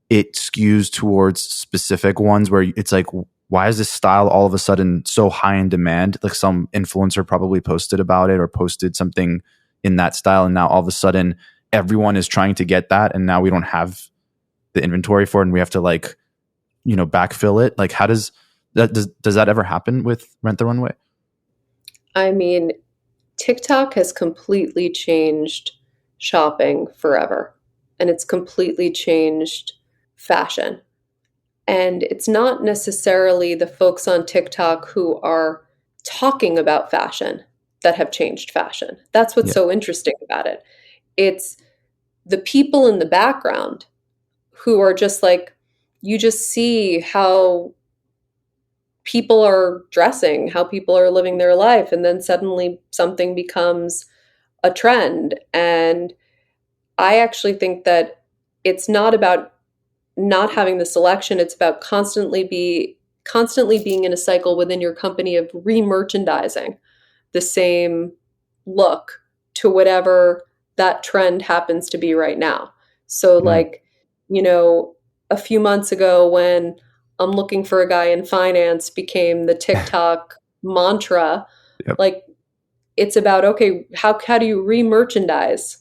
it skews towards specific ones where it's like, why is this style all of a sudden so high in demand? Like some influencer probably posted about it or posted something in that style, and now all of a sudden everyone is trying to get that, and now we don't have the inventory for it and we have to like backfill it. Like, how does that ever happen with Rent the Runway? I mean, TikTok has completely changed shopping forever, and it's completely changed fashion. And it's not necessarily the folks on TikTok who are talking about fashion that have changed fashion. That's what's so interesting about it. It's the people in the background who are just like, you just see how people are dressing, how people are living their life, and then suddenly something becomes a trend. And I actually think that it's not about not having the selection, it's about constantly being in a cycle within your company of re-merchandising the same look to whatever that trend happens to be right now. So like, a few months ago when I'm looking for a guy in finance became the TikTok mantra, like it's about, okay, how do you re-merchandise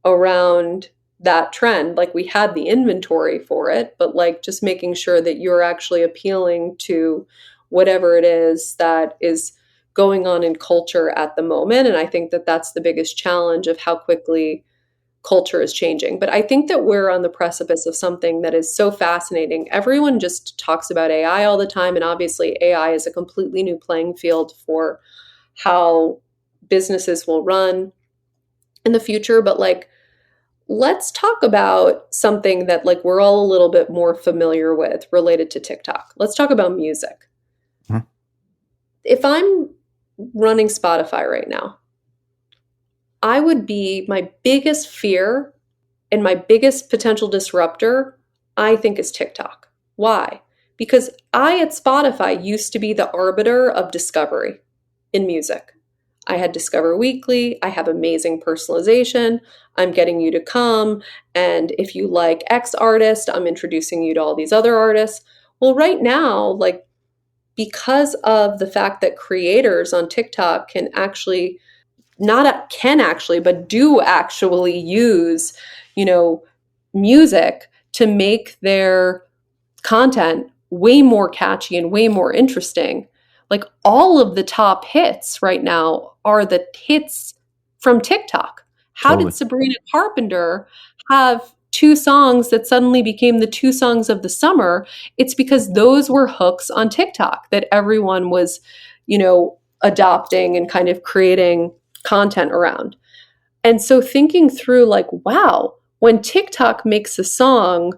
around that trend. Like we had the inventory for it, but like just making sure that you're actually appealing to whatever it is that is going on in culture at the moment. And I think that that's the biggest challenge of how quickly culture is changing. But I think that we're on the precipice of something that is so fascinating. Everyone just talks about AI all the time. And obviously, AI is a completely new playing field for how businesses will run in the future. But like, let's talk about something that like we're all a little bit more familiar with related to TikTok. Let's talk about music. Mhm. If I'm running Spotify right now, I would be my biggest fear and my biggest potential disruptor, I think, is TikTok. Why? Because I at Spotify used to be the arbiter of discovery in music. I had Discover Weekly. I have amazing personalization. I'm getting you to come. And if you like X artist, I'm introducing you to all these other artists. Well, right now, like, because of the fact that creators on TikTok can actually not can actually, but do actually use, you know, music to make their content way more catchy and way more interesting. Like all of the top hits right now are the hits from TikTok. How Totally. did Sabrina Carpenter have two songs that suddenly became the two songs of the summer? It's because those were hooks on TikTok that everyone was, adopting and kind of creating content around. And so thinking through like, wow, when TikTok makes a song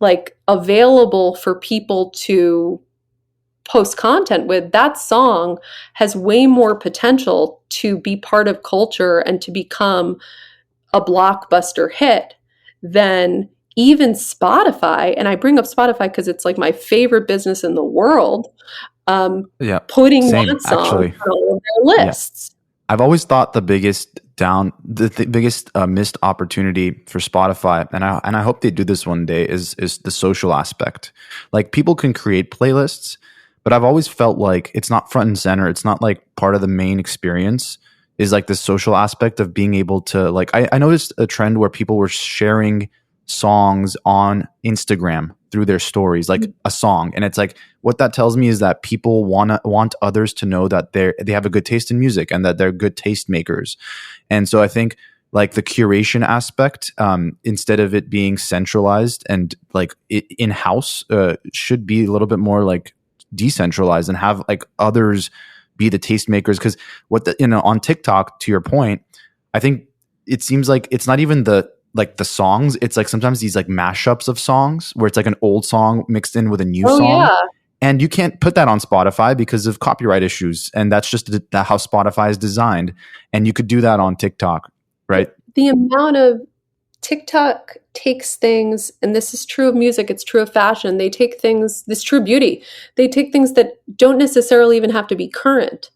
like available for people to post content with, that song has way more potential to be part of culture and to become a blockbuster hit than even Spotify. And I bring up Spotify because it's like my favorite business in the world, Yeah. putting Same, that song actually. on all of their Yeah. lists. I've always thought the biggest the biggest missed opportunity for Spotify, and I hope they do this one day, is the social aspect. Like people can create playlists, but I've always felt like it's not front and center. It's not like part of the main experience. Is like the social aspect of being able to like. I noticed a trend where people were sharing songs on Instagram through their stories, like a song, and it's like what that tells me is that people want others to know that they have a good taste in music and that they're good taste makers. And so I think like the curation aspect, instead of it being centralized and like in house, should be a little bit more like decentralized and have like others be the taste makers. Because on TikTok, to your point, I think it seems like it's not even the songs. It's like sometimes these like mashups of songs where it's like an old song mixed in with a new song. Yeah. And you can't put that on Spotify because of copyright issues. And that's just how Spotify is designed. And you could do that on TikTok, right? The amount of TikTok takes things, and this is true of music, it's true of fashion. They take things, this true beauty. They take things that don't necessarily even have to be current.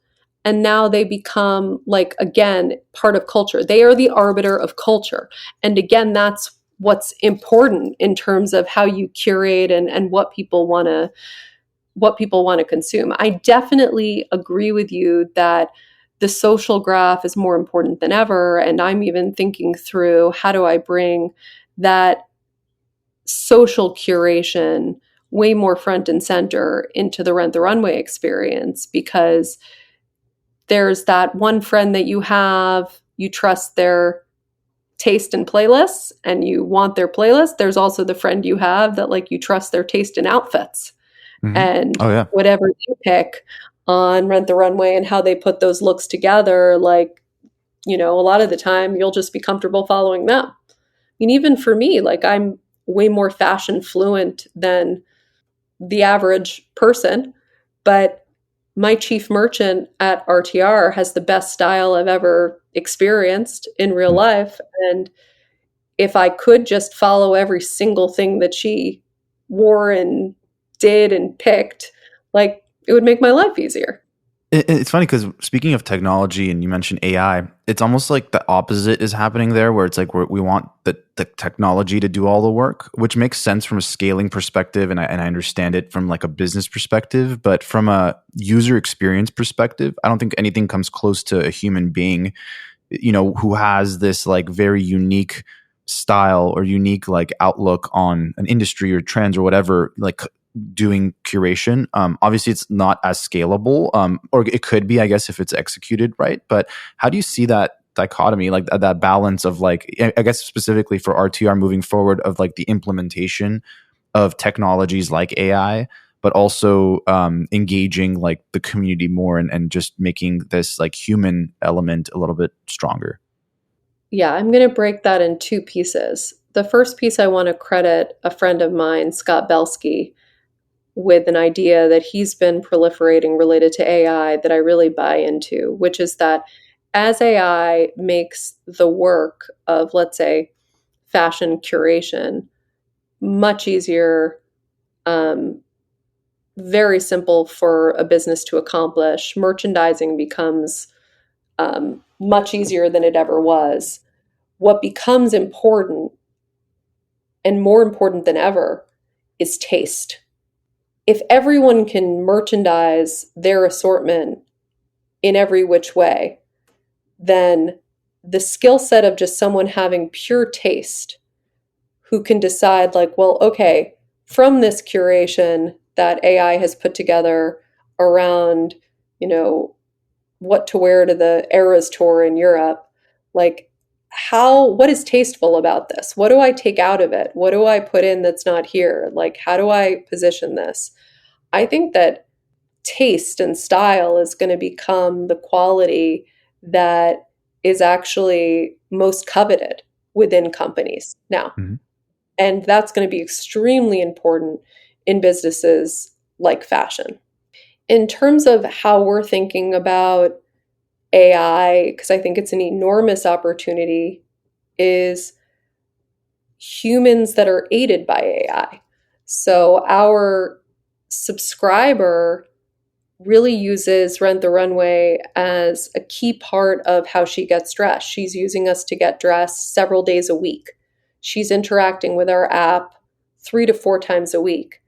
And now they become like, again, part of culture. They are the arbiter of culture. And again, that's what's important in terms of how you curate and what people want to consume. I definitely agree with you that the social graph is more important than ever. And I'm even thinking through how do I bring that social curation way more front and center into the Rent the Runway experience, because there's that one friend that you have, you trust their taste in playlists and you want their playlist. There's also the friend you have that like you trust their taste in outfits. Mm-hmm. And Oh yeah. whatever you pick on Rent the Runway and how they put those looks together, like, a lot of the time you'll just be comfortable following them. I mean, even for me, like I'm way more fashion fluent than the average person, but my chief merchant at RTR has the best style I've ever experienced in real life. And if I could just follow every single thing that she wore and did and picked, like it would make my life easier. It's funny because speaking of technology, and you mentioned AI, it's almost like the opposite is happening there, where it's like we want the technology to do all the work, which makes sense from a scaling perspective, and I understand it from like a business perspective. But from a user experience perspective, I don't think anything comes close to a human being who has this like very unique style or unique like outlook on an industry or trends or whatever, like doing curation. Obviously it's not as scalable, or it could be, I guess, if it's executed right. But how do you see that dichotomy, like that balance of like, I guess specifically for RTR moving forward, of like the implementation of technologies like AI, but also engaging like the community more and just making this like human element a little bit stronger? Yeah, I'm going to break that in two pieces. The first piece, I want to credit a friend of mine, Scott Belsky, with an idea that he's been proliferating related to AI that I really buy into, which is that as AI makes the work of, let's say, fashion curation much easier, um, very simple for a business to accomplish, merchandising becomes much easier than it ever was. What becomes important, and more important than ever, is taste. If everyone can merchandise their assortment in every which way, then the skill set of just someone having pure taste who can decide, like, well, okay, from this curation that AI has put together around, what to wear to the Eras tour in Europe, like, what is tasteful about this? What do I take out of it? What do I put in that's not here? Like, how do I position this? I think that taste and style is going to become the quality that is actually most coveted within companies now. Mm-hmm. And that's going to be extremely important in businesses like fashion. In terms of how we're thinking about AI, because I think it's an enormous opportunity, is humans that are aided by AI. So our subscriber really uses Rent the Runway as a key part of how she gets dressed. She's using us to get dressed several days a week. She's interacting with our app 3 to 4 times a week.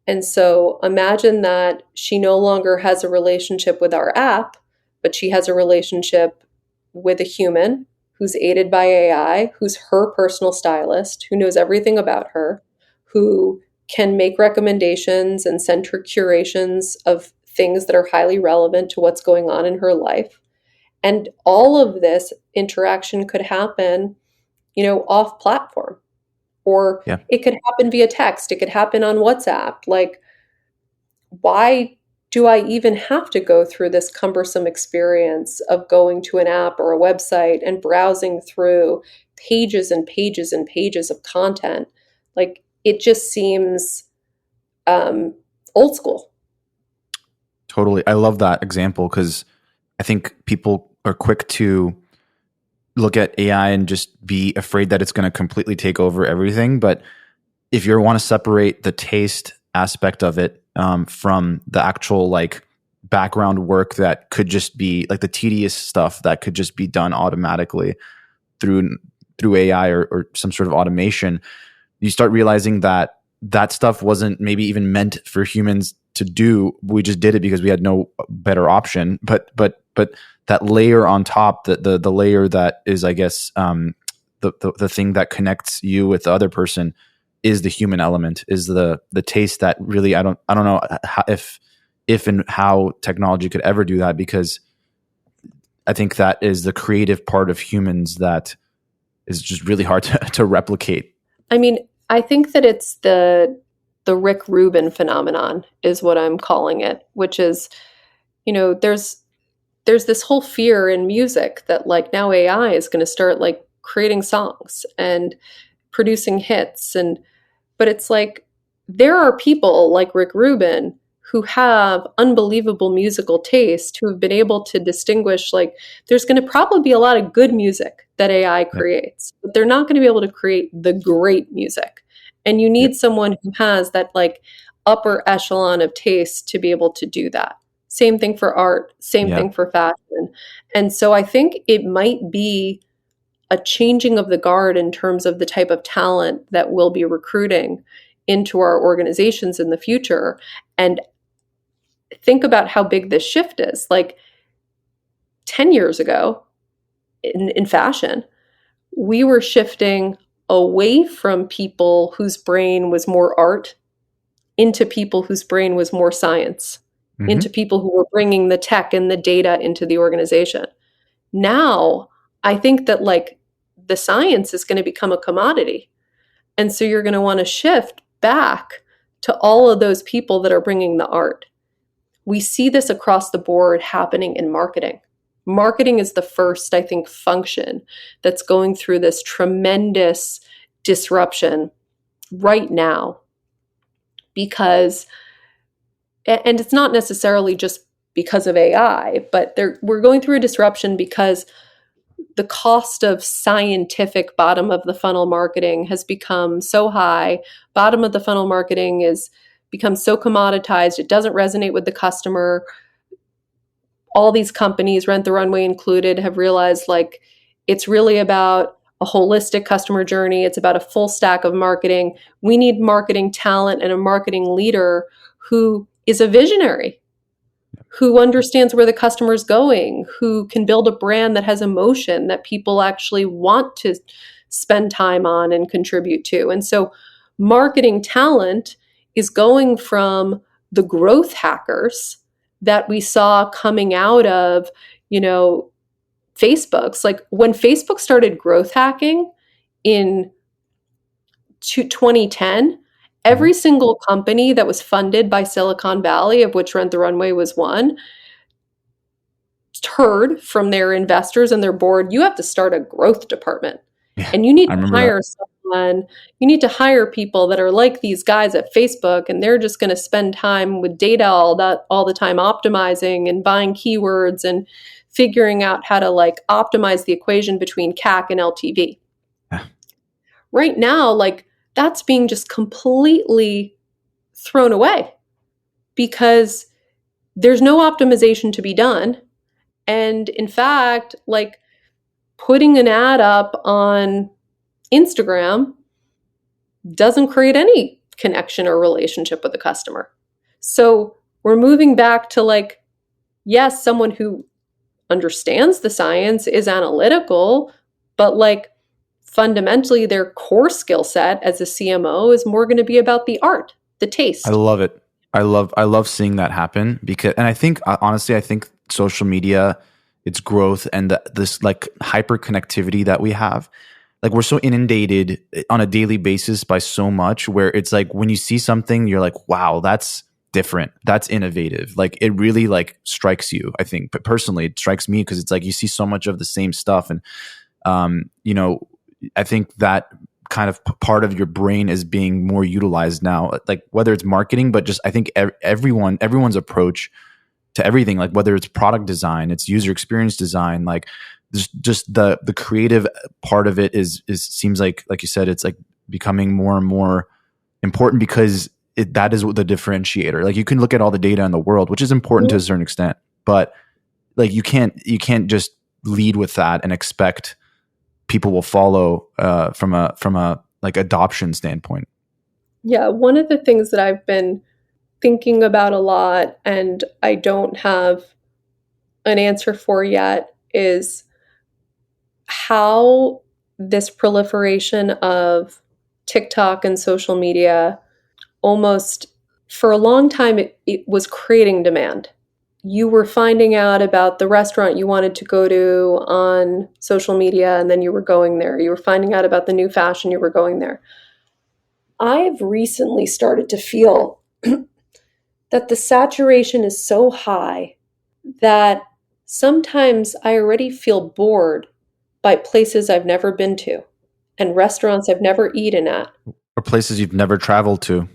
And so imagine that she no longer has a relationship with our app, but she has a relationship with a human who's aided by AI, who's her personal stylist, who knows everything about her, who can make recommendations and send her curations of things that are highly relevant to what's going on in her life. And all of this interaction could happen, off platform, or it could happen via text. It could happen on WhatsApp. Like, why do I even have to go through this cumbersome experience of going to an app or a website and browsing through pages and pages and pages of content? Like, it just seems old school. Totally. I love that example because I think people are quick to look at AI and just be afraid that it's going to completely take over everything. But if you want to separate the taste aspect of it from the actual like background work that could just be like the tedious stuff that could just be done automatically through AI or some sort of automation, you start realizing that stuff wasn't maybe even meant for humans to do. We just did it because we had no better option. But that layer on top, the layer that is, I guess, the thing that connects you with the other person is the human element, is the taste that really I don't know how, if and how technology could ever do that, because I think that is the creative part of humans that is just really hard to replicate. I mean, I think that it's the Rick Rubin phenomenon is what I'm calling it, which is, there's this whole fear in music that like now AI is going to start like creating songs and producing hits. But it's like, there are people like Rick Rubin who have unbelievable musical taste, who have been able to distinguish, like, there's going to probably be a lot of good music that AI creates, but they're not going to be able to create the great music. And you need someone who has that like upper echelon of taste to be able to do that. Same thing for art, same thing for fashion. And so I think it might be a changing of the guard in terms of the type of talent that we'll be recruiting into our organizations in the future. And think about how big this shift is. Like 10 years ago, in fashion. We were shifting away from people whose brain was more art into people whose brain was more science, into people who were bringing the tech and the data into the organization. Now, I think that like the science is going to become a commodity. And so you're going to want to shift back to all of those people that are bringing the art. We see this across the board happening in marketing. Marketing is the first, I think, function that's going through this tremendous disruption right now because, and it's not necessarily just because of AI, but we're going through a disruption because the cost of scientific bottom of the funnel marketing has become so high. Bottom of the funnel marketing is become so commoditized. It doesn't resonate with the customer. All these companies, Rent the Runway included, have realized like it's really about a holistic customer journey. It's about a full stack of marketing. We need marketing talent and a marketing leader who is a visionary, who understands where the customer is going, who can build a brand that has emotion that people actually want to spend time on and contribute to. And so marketing talent is going from the growth hackers that we saw coming out of, Facebook's. Like when Facebook started growth hacking in 2010, every single company that was funded by Silicon Valley, of which Rent the Runway was one, heard from their investors and their board, you have to start a growth department. Yeah, and you need to hire someone, you need to hire people that are like these guys at Facebook, and they're just going to spend time with data all the time, optimizing and buying keywords and figuring out how to like optimize the equation between CAC and LTV. Yeah. Right now, like that's being just completely thrown away because there's no optimization to be done. And in fact, like putting an ad up on Instagram doesn't create any connection or relationship with the customer. So we're moving back to like, yes, someone who understands the science, is analytical, but like fundamentally their core skill set as a CMO is more going to be about the art, the taste. I love it. I love seeing that happen because, and I think honestly, I think social media, its growth and this like hyper connectivity that we have, like we're so inundated on a daily basis by so much where it's like when you see something, you're like, wow, that's different. That's innovative. Like it really like strikes you, I think. But personally, it strikes me because it's like you see so much of the same stuff. And, I think that kind of part of your brain is being more utilized now, like whether it's marketing, but just I think everyone's approach to everything, like whether it's product design, it's user experience design, like just the creative part of it is seems like you said, it's like becoming more and more important because that is the differentiator. Like you can look at all the data in the world, which is important to a certain extent, but like you can't just lead with that and expect people will follow from a like adoption standpoint. Yeah, one of the things that I've been thinking about a lot and I don't have an answer for yet is how this proliferation of TikTok and social media almost for a long time it was creating demand. You were finding out about the restaurant you wanted to go to on social media and then you were going there. You were finding out about the new fashion, you were going there. I've recently started to feel that the saturation is so high that sometimes I already feel bored by places I've never been to and restaurants I've never eaten at. Or places you've never traveled to.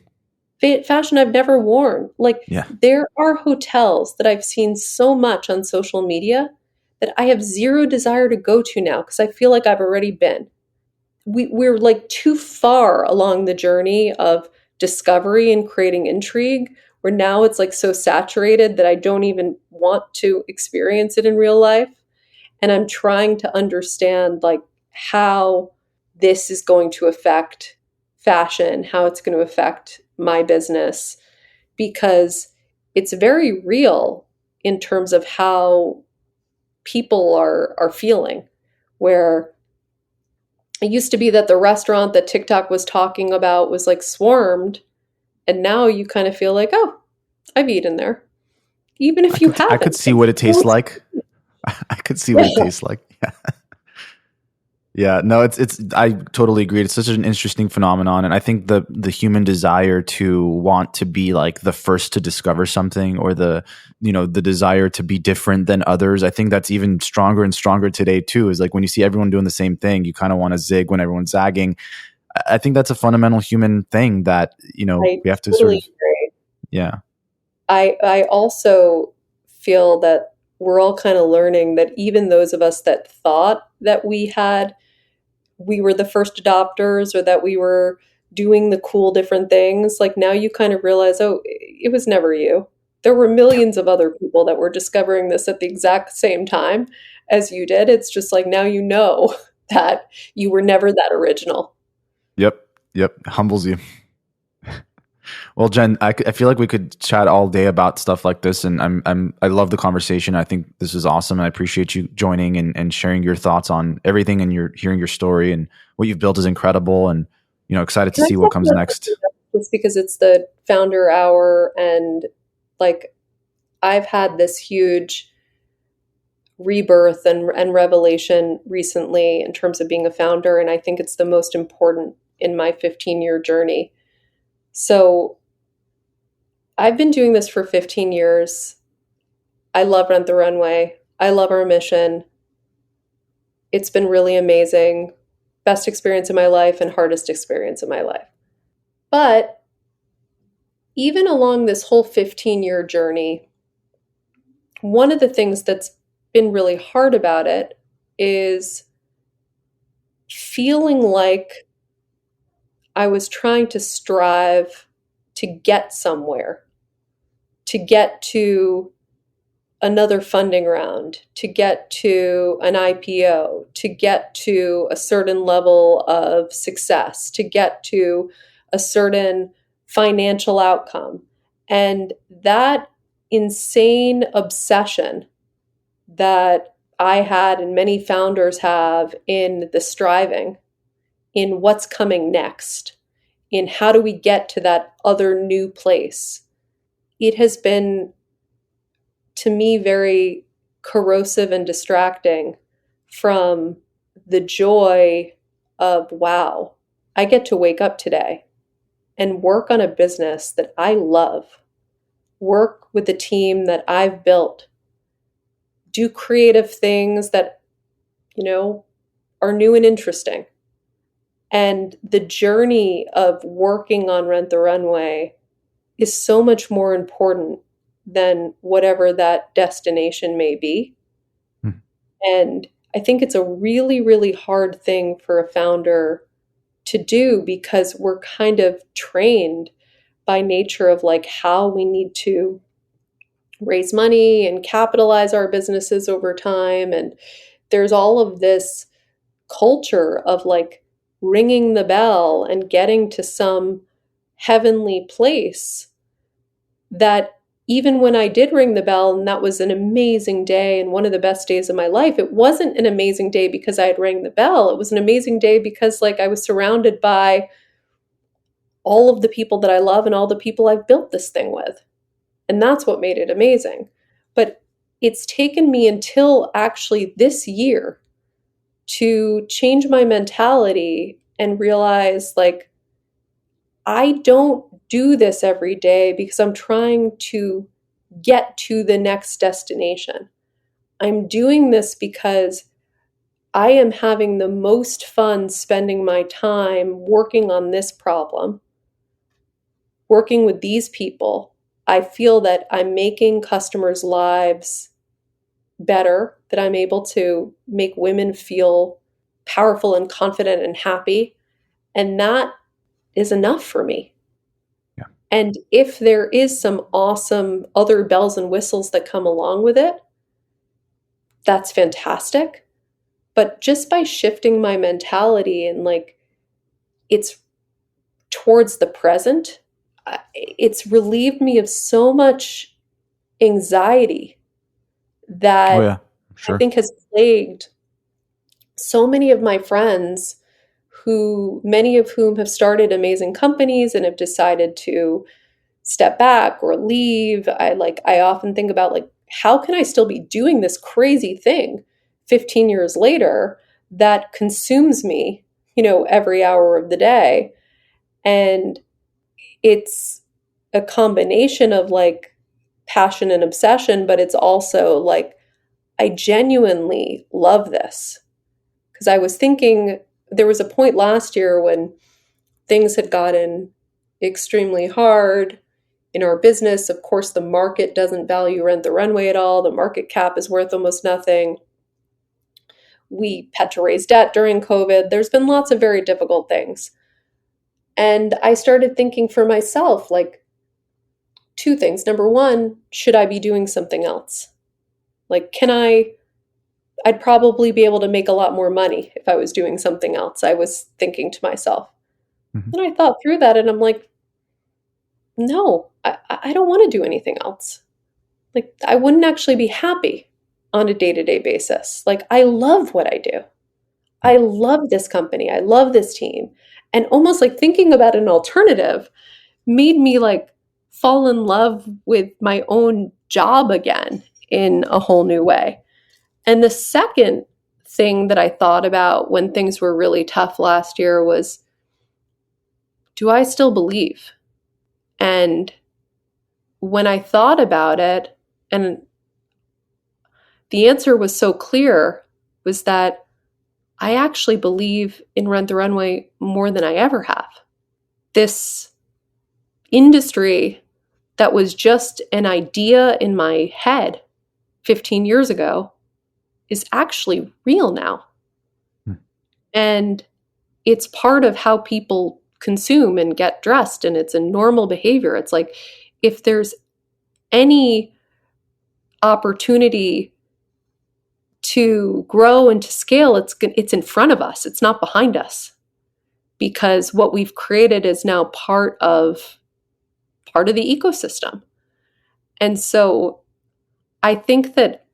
Fashion I've never worn. Like there are hotels that I've seen so much on social media that I have zero desire to go to now because I feel like I've already been. We're like too far along the journey of discovery and creating intrigue where now it's like so saturated that I don't even want to experience it in real life. And I'm trying to understand like how this is going to affect fashion, how it's going to affect my business, because it's very real in terms of how people are feeling. where it used to be that the restaurant that TikTok was talking about was like swarmed, and now you kind of feel like, oh, I've eaten there, even if you I could haven't. see what it tastes like. I could see what it tastes like. Yeah. Yeah, no, I totally agree. It's such an interesting phenomenon. And I think the human desire to want to be like the first to discover something, or the desire to be different than others, I think that's even stronger and stronger today too. Is like when you see everyone doing the same thing, you kind of want to zig when everyone's zagging. I think that's a fundamental human thing that, I we have to sort totally of, agree. yeah. I also feel that we're all kind of learning that even those of us that thought that we were the first adopters, or that we were doing the cool different things, like now you kind of realize, oh, it was never you. There were millions of other people that were discovering this at the exact same time as you did. It's just like now you know that you were never that original. Yep. Humbles you. Well, Jen, I feel like we could chat all day about stuff like this, and I love the conversation. I think this is awesome, and I appreciate you joining and sharing your thoughts on everything, and hearing your story, and what you've built is incredible, and excited to Can I see what talk comes about next. something else? Just because it's the founder hour, and like I've had this huge rebirth and revelation recently in terms of being a founder, and I think it's the most important in my 15-year journey. So I've been doing this for 15 years. I love Rent the Runway. I love our mission. It's been really amazing. Best experience of my life and hardest experience of my life. But even along this whole 15-year journey, one of the things that's been really hard about it is feeling like I was trying to strive to get somewhere, to get to another funding round, to get to an IPO, to get to a certain level of success, to get to a certain financial outcome. And that insane obsession that I had and many founders have in the striving, in what's coming next, in how do we get to that other new place, it has been, to me, very corrosive and distracting from the joy of, wow, I get to wake up today and work on a business that I love, work with a team that I've built, do creative things that, are new and interesting. And the journey of working on Rent the Runway is so much more important than whatever that destination may be. Hmm. And I think it's a really, really hard thing for a founder to do, because we're kind of trained by nature of like how we need to raise money and capitalize our businesses over time. And there's all of this culture of like ringing the bell and getting to some heavenly place, that even when I did ring the bell and that was an amazing day and one of the best days of my life, it wasn't an amazing day because I had rang the bell. It was an amazing day because like I was surrounded by all of the people that I love and all the people I've built this thing with. And that's what made it amazing. But it's taken me until actually this year to change my mentality and realize like I don't do this every day because I'm trying to get to the next destination. I'm doing this because I am having the most fun spending my time working on this problem, working with these people. I feel that I'm making customers' lives better, that I'm able to make women feel powerful and confident and happy. And that is enough for me. Yeah. And if there is some awesome other bells and whistles that come along with it, that's fantastic. But just by shifting my mentality and like it's towards the present, it's relieved me of so much anxiety Oh that yeah, I sure. think has plagued so many of my friends many of whom have started amazing companies and have decided to step back or leave. I often think about like, how can I still be doing this crazy thing 15 years later that consumes me, every hour of the day? And it's a combination of like passion and obsession, but it's also like, I genuinely love this. Because I was thinking there was a point last year when things had gotten extremely hard in our business. Of course, the market doesn't value Rent the Runway at all. The market cap is worth almost nothing. We had to raise debt during COVID. There's been lots of very difficult things. And I started thinking for myself, like, two things. Number one, should I be doing something else? Like, I'd probably be able to make a lot more money if I was doing something else, I was thinking to myself. Mm-hmm. And I thought through that and I'm like, no, I don't want to do anything else. Like, I wouldn't actually be happy on a day-to-day basis. Like, I love what I do. I love this company. I love this team. And almost like thinking about an alternative made me like fall in love with my own job again in a whole new way. And the second thing that I thought about when things were really tough last year was, do I still believe? And when I thought about it, and the answer was so clear, was that I actually believe in Rent the Runway more than I ever have. This industry that was just an idea in my head 15 years ago is actually real now. And it's part of how people consume and get dressed, and it's a normal behavior. It's like, if there's any opportunity to grow and to scale, it's in front of us. It's not behind us, because what we've created is now part of the ecosystem. And so I think that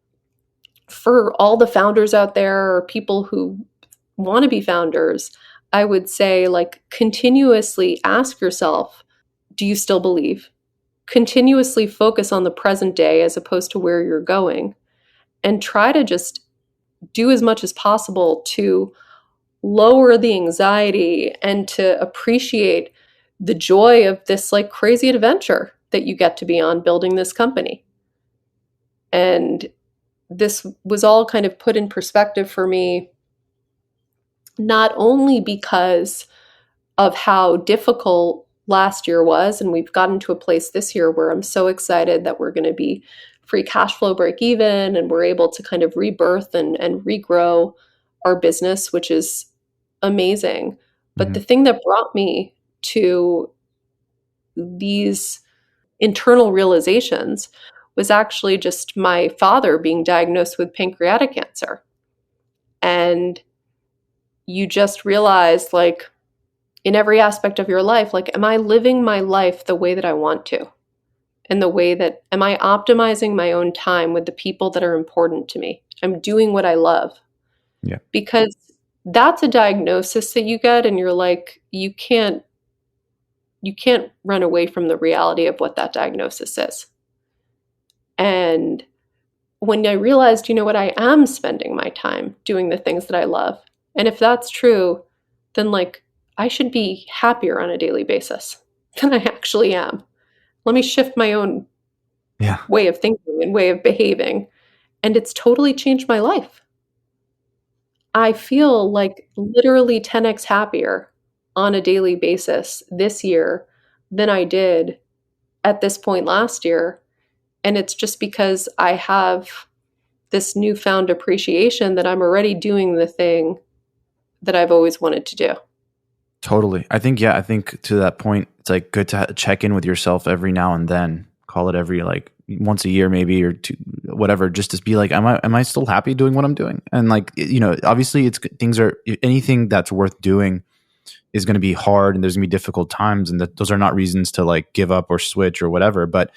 for all the founders out there, or people who want to be founders, I would say, like, continuously ask yourself, do you still believe? Continuously focus on the present day as opposed to where you're going, and try to just do as much as possible to lower the anxiety and to appreciate the joy of this like crazy adventure that you get to be on building this company. And this was all kind of put in perspective for me, not only because of how difficult last year was, and we've gotten to a place this year where I'm so excited that we're going to be free cash flow break even, and we're able to kind of rebirth and regrow our business, which is amazing. But the thing that brought me to these internal realizations was actually just my father being diagnosed with pancreatic cancer. And you just realize, like, in every aspect of your life, like, am I living my life the way that I want to? And the way that, am I optimizing my own time with the people that are important to me? I'm doing what I love. Yeah. Because that's a diagnosis that you get, and you're like, you can't run away from the reality of what that diagnosis is. And when I realized, you know what, I am spending my time doing the things that I love. And if that's true, then like, I should be happier on a daily basis than I actually am. Let me shift my own way of thinking and way of behaving. And it's totally changed my life. I feel like literally 10x happier on a daily basis this year than I did at this point last year. And it's just because I have this newfound appreciation that I'm already doing the thing that I've always wanted to do. Totally. I think to that point, it's like good to check in with yourself every now and then. Call it every like once a year maybe, or two, whatever, just to be like, am I still happy doing what I'm doing? And like, obviously anything that's worth doing is going to be hard, and there's going to be difficult times, and those are not reasons to like give up or switch or whatever. But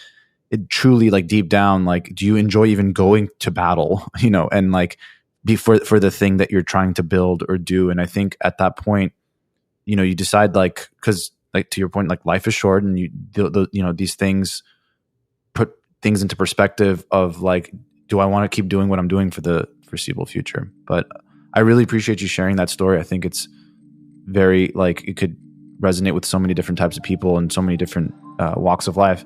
it truly, like, deep down, like, do you enjoy even going to battle, and like for the thing that you're trying to build or do. And I think at that point, you decide, like, because like to your point, like life is short, and these things put things into perspective of like, do I want to keep doing what I'm doing for the foreseeable future? But I really appreciate you sharing that story. I think it's very, like, it could resonate with so many different types of people and so many different walks of life.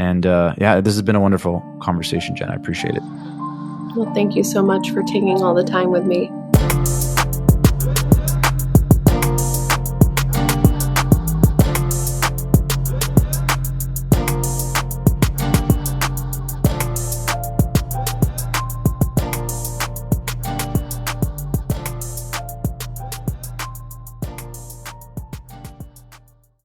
And yeah, this has been a wonderful conversation, Jen. I appreciate it. Well, thank you so much for taking all the time with me.